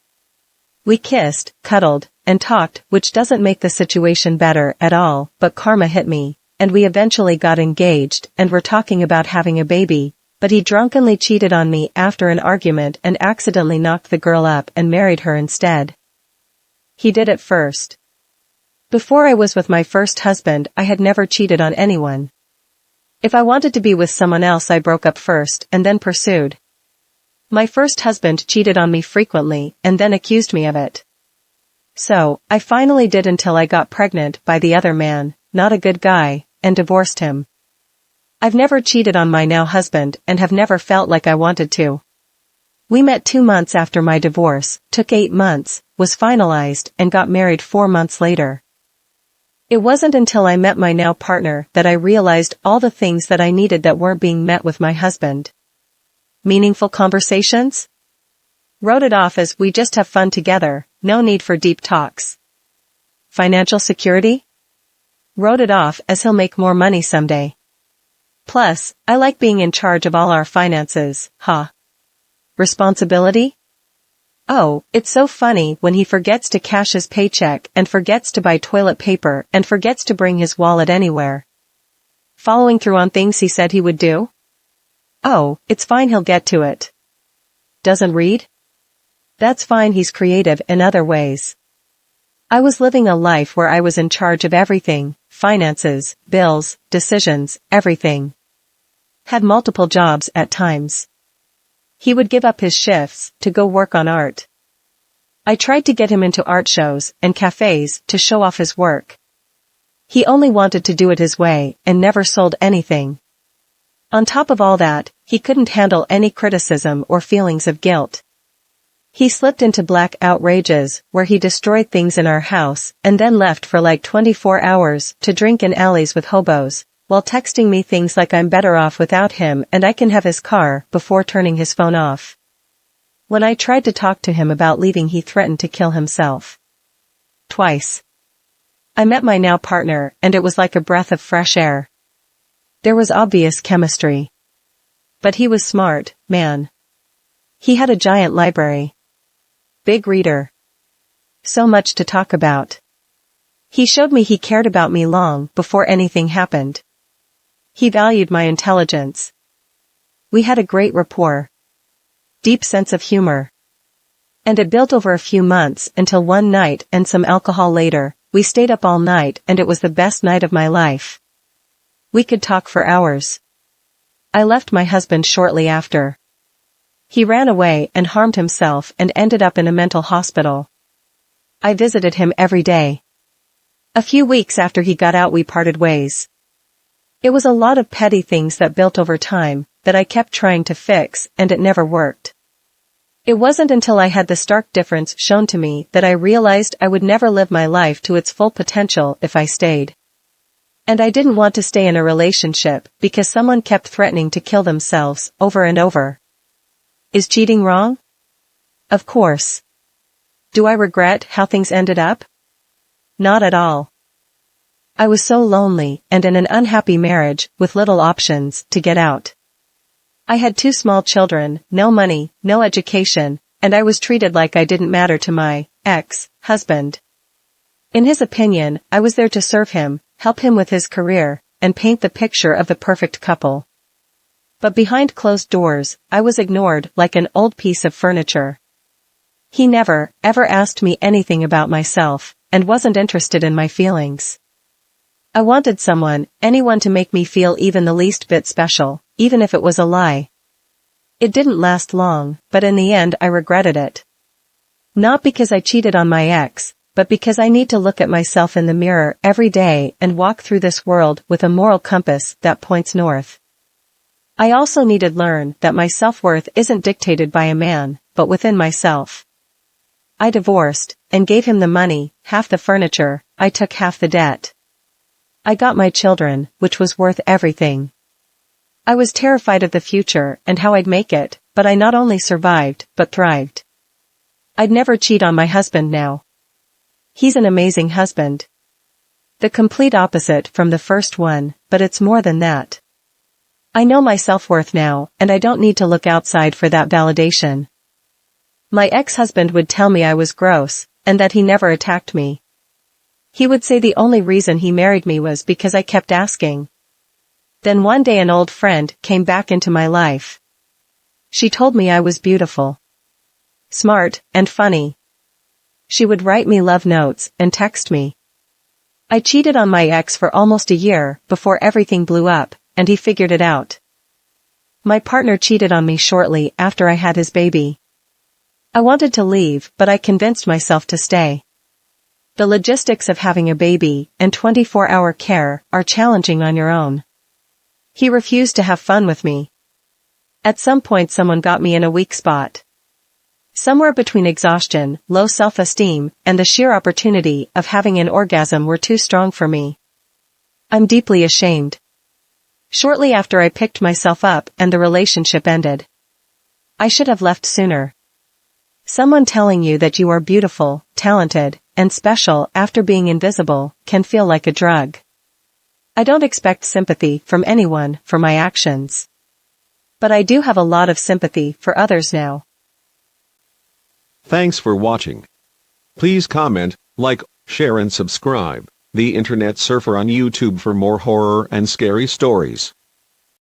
We kissed, cuddled, and talked, which doesn't make the situation better at all, but karma hit me, and we eventually got engaged and were talking about having a baby, but he drunkenly cheated on me after an argument and accidentally knocked the girl up and married her instead. He did it first. Before I was with my first husband, I had never cheated on anyone. If I wanted to be with someone else, I broke up first and then pursued. My first husband cheated on me frequently and then accused me of it. So, I finally did until I got pregnant by the other man, not a good guy, and divorced him. I've never cheated on my now husband and have never felt like I wanted to. We met 2 months after my divorce, took 8 months, was finalized, and got married 4 months later. It wasn't until I met my now partner that I realized all the things that I needed that weren't being met with my husband. Meaningful conversations? Wrote it off as we just have fun together, no need for deep talks. Financial security? Wrote it off as he'll make more money someday. Plus, I like being in charge of all our finances, Responsibility? Oh, it's so funny when he forgets to cash his paycheck and forgets to buy toilet paper and forgets to bring his wallet anywhere. Following through on things he said he would do? Oh, it's fine, he'll get to it. Doesn't read? That's fine, he's creative in other ways. I was living a life where I was in charge of everything, finances, bills, decisions, everything. Had multiple jobs at times. He would give up his shifts to go work on art. I tried to get him into art shows and cafes to show off his work. He only wanted to do it his way and never sold anything. On top of all that, he couldn't handle any criticism or feelings of guilt. He slipped into black outrages where he destroyed things in our house and then left for like 24 hours to drink in alleys with hobos, while texting me things like I'm better off without him and I can have his car before turning his phone off. When I tried to talk to him about leaving, he threatened to kill himself. Twice. I met my now partner and it was like a breath of fresh air. There was obvious chemistry. But he was smart, man. He had a giant library. Big reader. So much to talk about. He showed me he cared about me long before anything happened. He valued my intelligence. We had a great rapport. Deep sense of humor. And it built over a few months until one night and some alcohol later, we stayed up all night and it was the best night of my life. We could talk for hours. I left my husband shortly after. He ran away and harmed himself and ended up in a mental hospital. I visited him every day. A few weeks after he got out we parted ways. It was a lot of petty things that built over time that I kept trying to fix, and it never worked. It wasn't until I had the stark difference shown to me that I realized I would never live my life to its full potential if I stayed. And I didn't want to stay in a relationship because someone kept threatening to kill themselves over and over. Is cheating wrong? Of course. Do I regret how things ended up? Not at all. I was so lonely and in an unhappy marriage with little options to get out. I had 2 small children, no money, no education, and I was treated like I didn't matter to my ex-husband. In his opinion, I was there to serve him, help him with his career, and paint the picture of the perfect couple. But behind closed doors, I was ignored like an old piece of furniture. He never, ever asked me anything about myself, and wasn't interested in my feelings. I wanted someone, anyone to make me feel even the least bit special, even if it was a lie. It didn't last long, but in the end I regretted it. Not because I cheated on my ex, but because I need to look at myself in the mirror every day and walk through this world with a moral compass that points north. I also needed to learn that my self-worth isn't dictated by a man, but within myself. I divorced, and gave him the money, half the furniture, I took half the debt. I got my children, which was worth everything. I was terrified of the future and how I'd make it, but I not only survived, but thrived. I'd never cheat on my husband now. He's an amazing husband. The complete opposite from the first one, but it's more than that. I know my self-worth now, and I don't need to look outside for that validation. My ex-husband would tell me I was gross, and that he never attacked me. He would say the only reason he married me was because I kept asking. Then one day an old friend came back into my life. She told me I was beautiful, smart, and funny. She would write me love notes and text me. I cheated on my ex for almost a year before everything blew up, and he figured it out. My partner cheated on me shortly after I had his baby. I wanted to leave, but I convinced myself to stay. The logistics of having a baby and 24-hour care are challenging on your own. He refused to have fun with me. At some point someone got me in a weak spot. Somewhere between exhaustion, low self-esteem, and the sheer opportunity of having an orgasm were too strong for me. I'm deeply ashamed. Shortly after I picked myself up and the relationship ended. I should have left sooner. Someone telling you that you are beautiful, talented, and special after being invisible can feel like a drug. I don't expect sympathy from anyone for my actions. But I do have a lot of sympathy for others now. Thanks for watching. Please comment, like, share and subscribe. The Internet Surfer on YouTube for more horror and scary stories.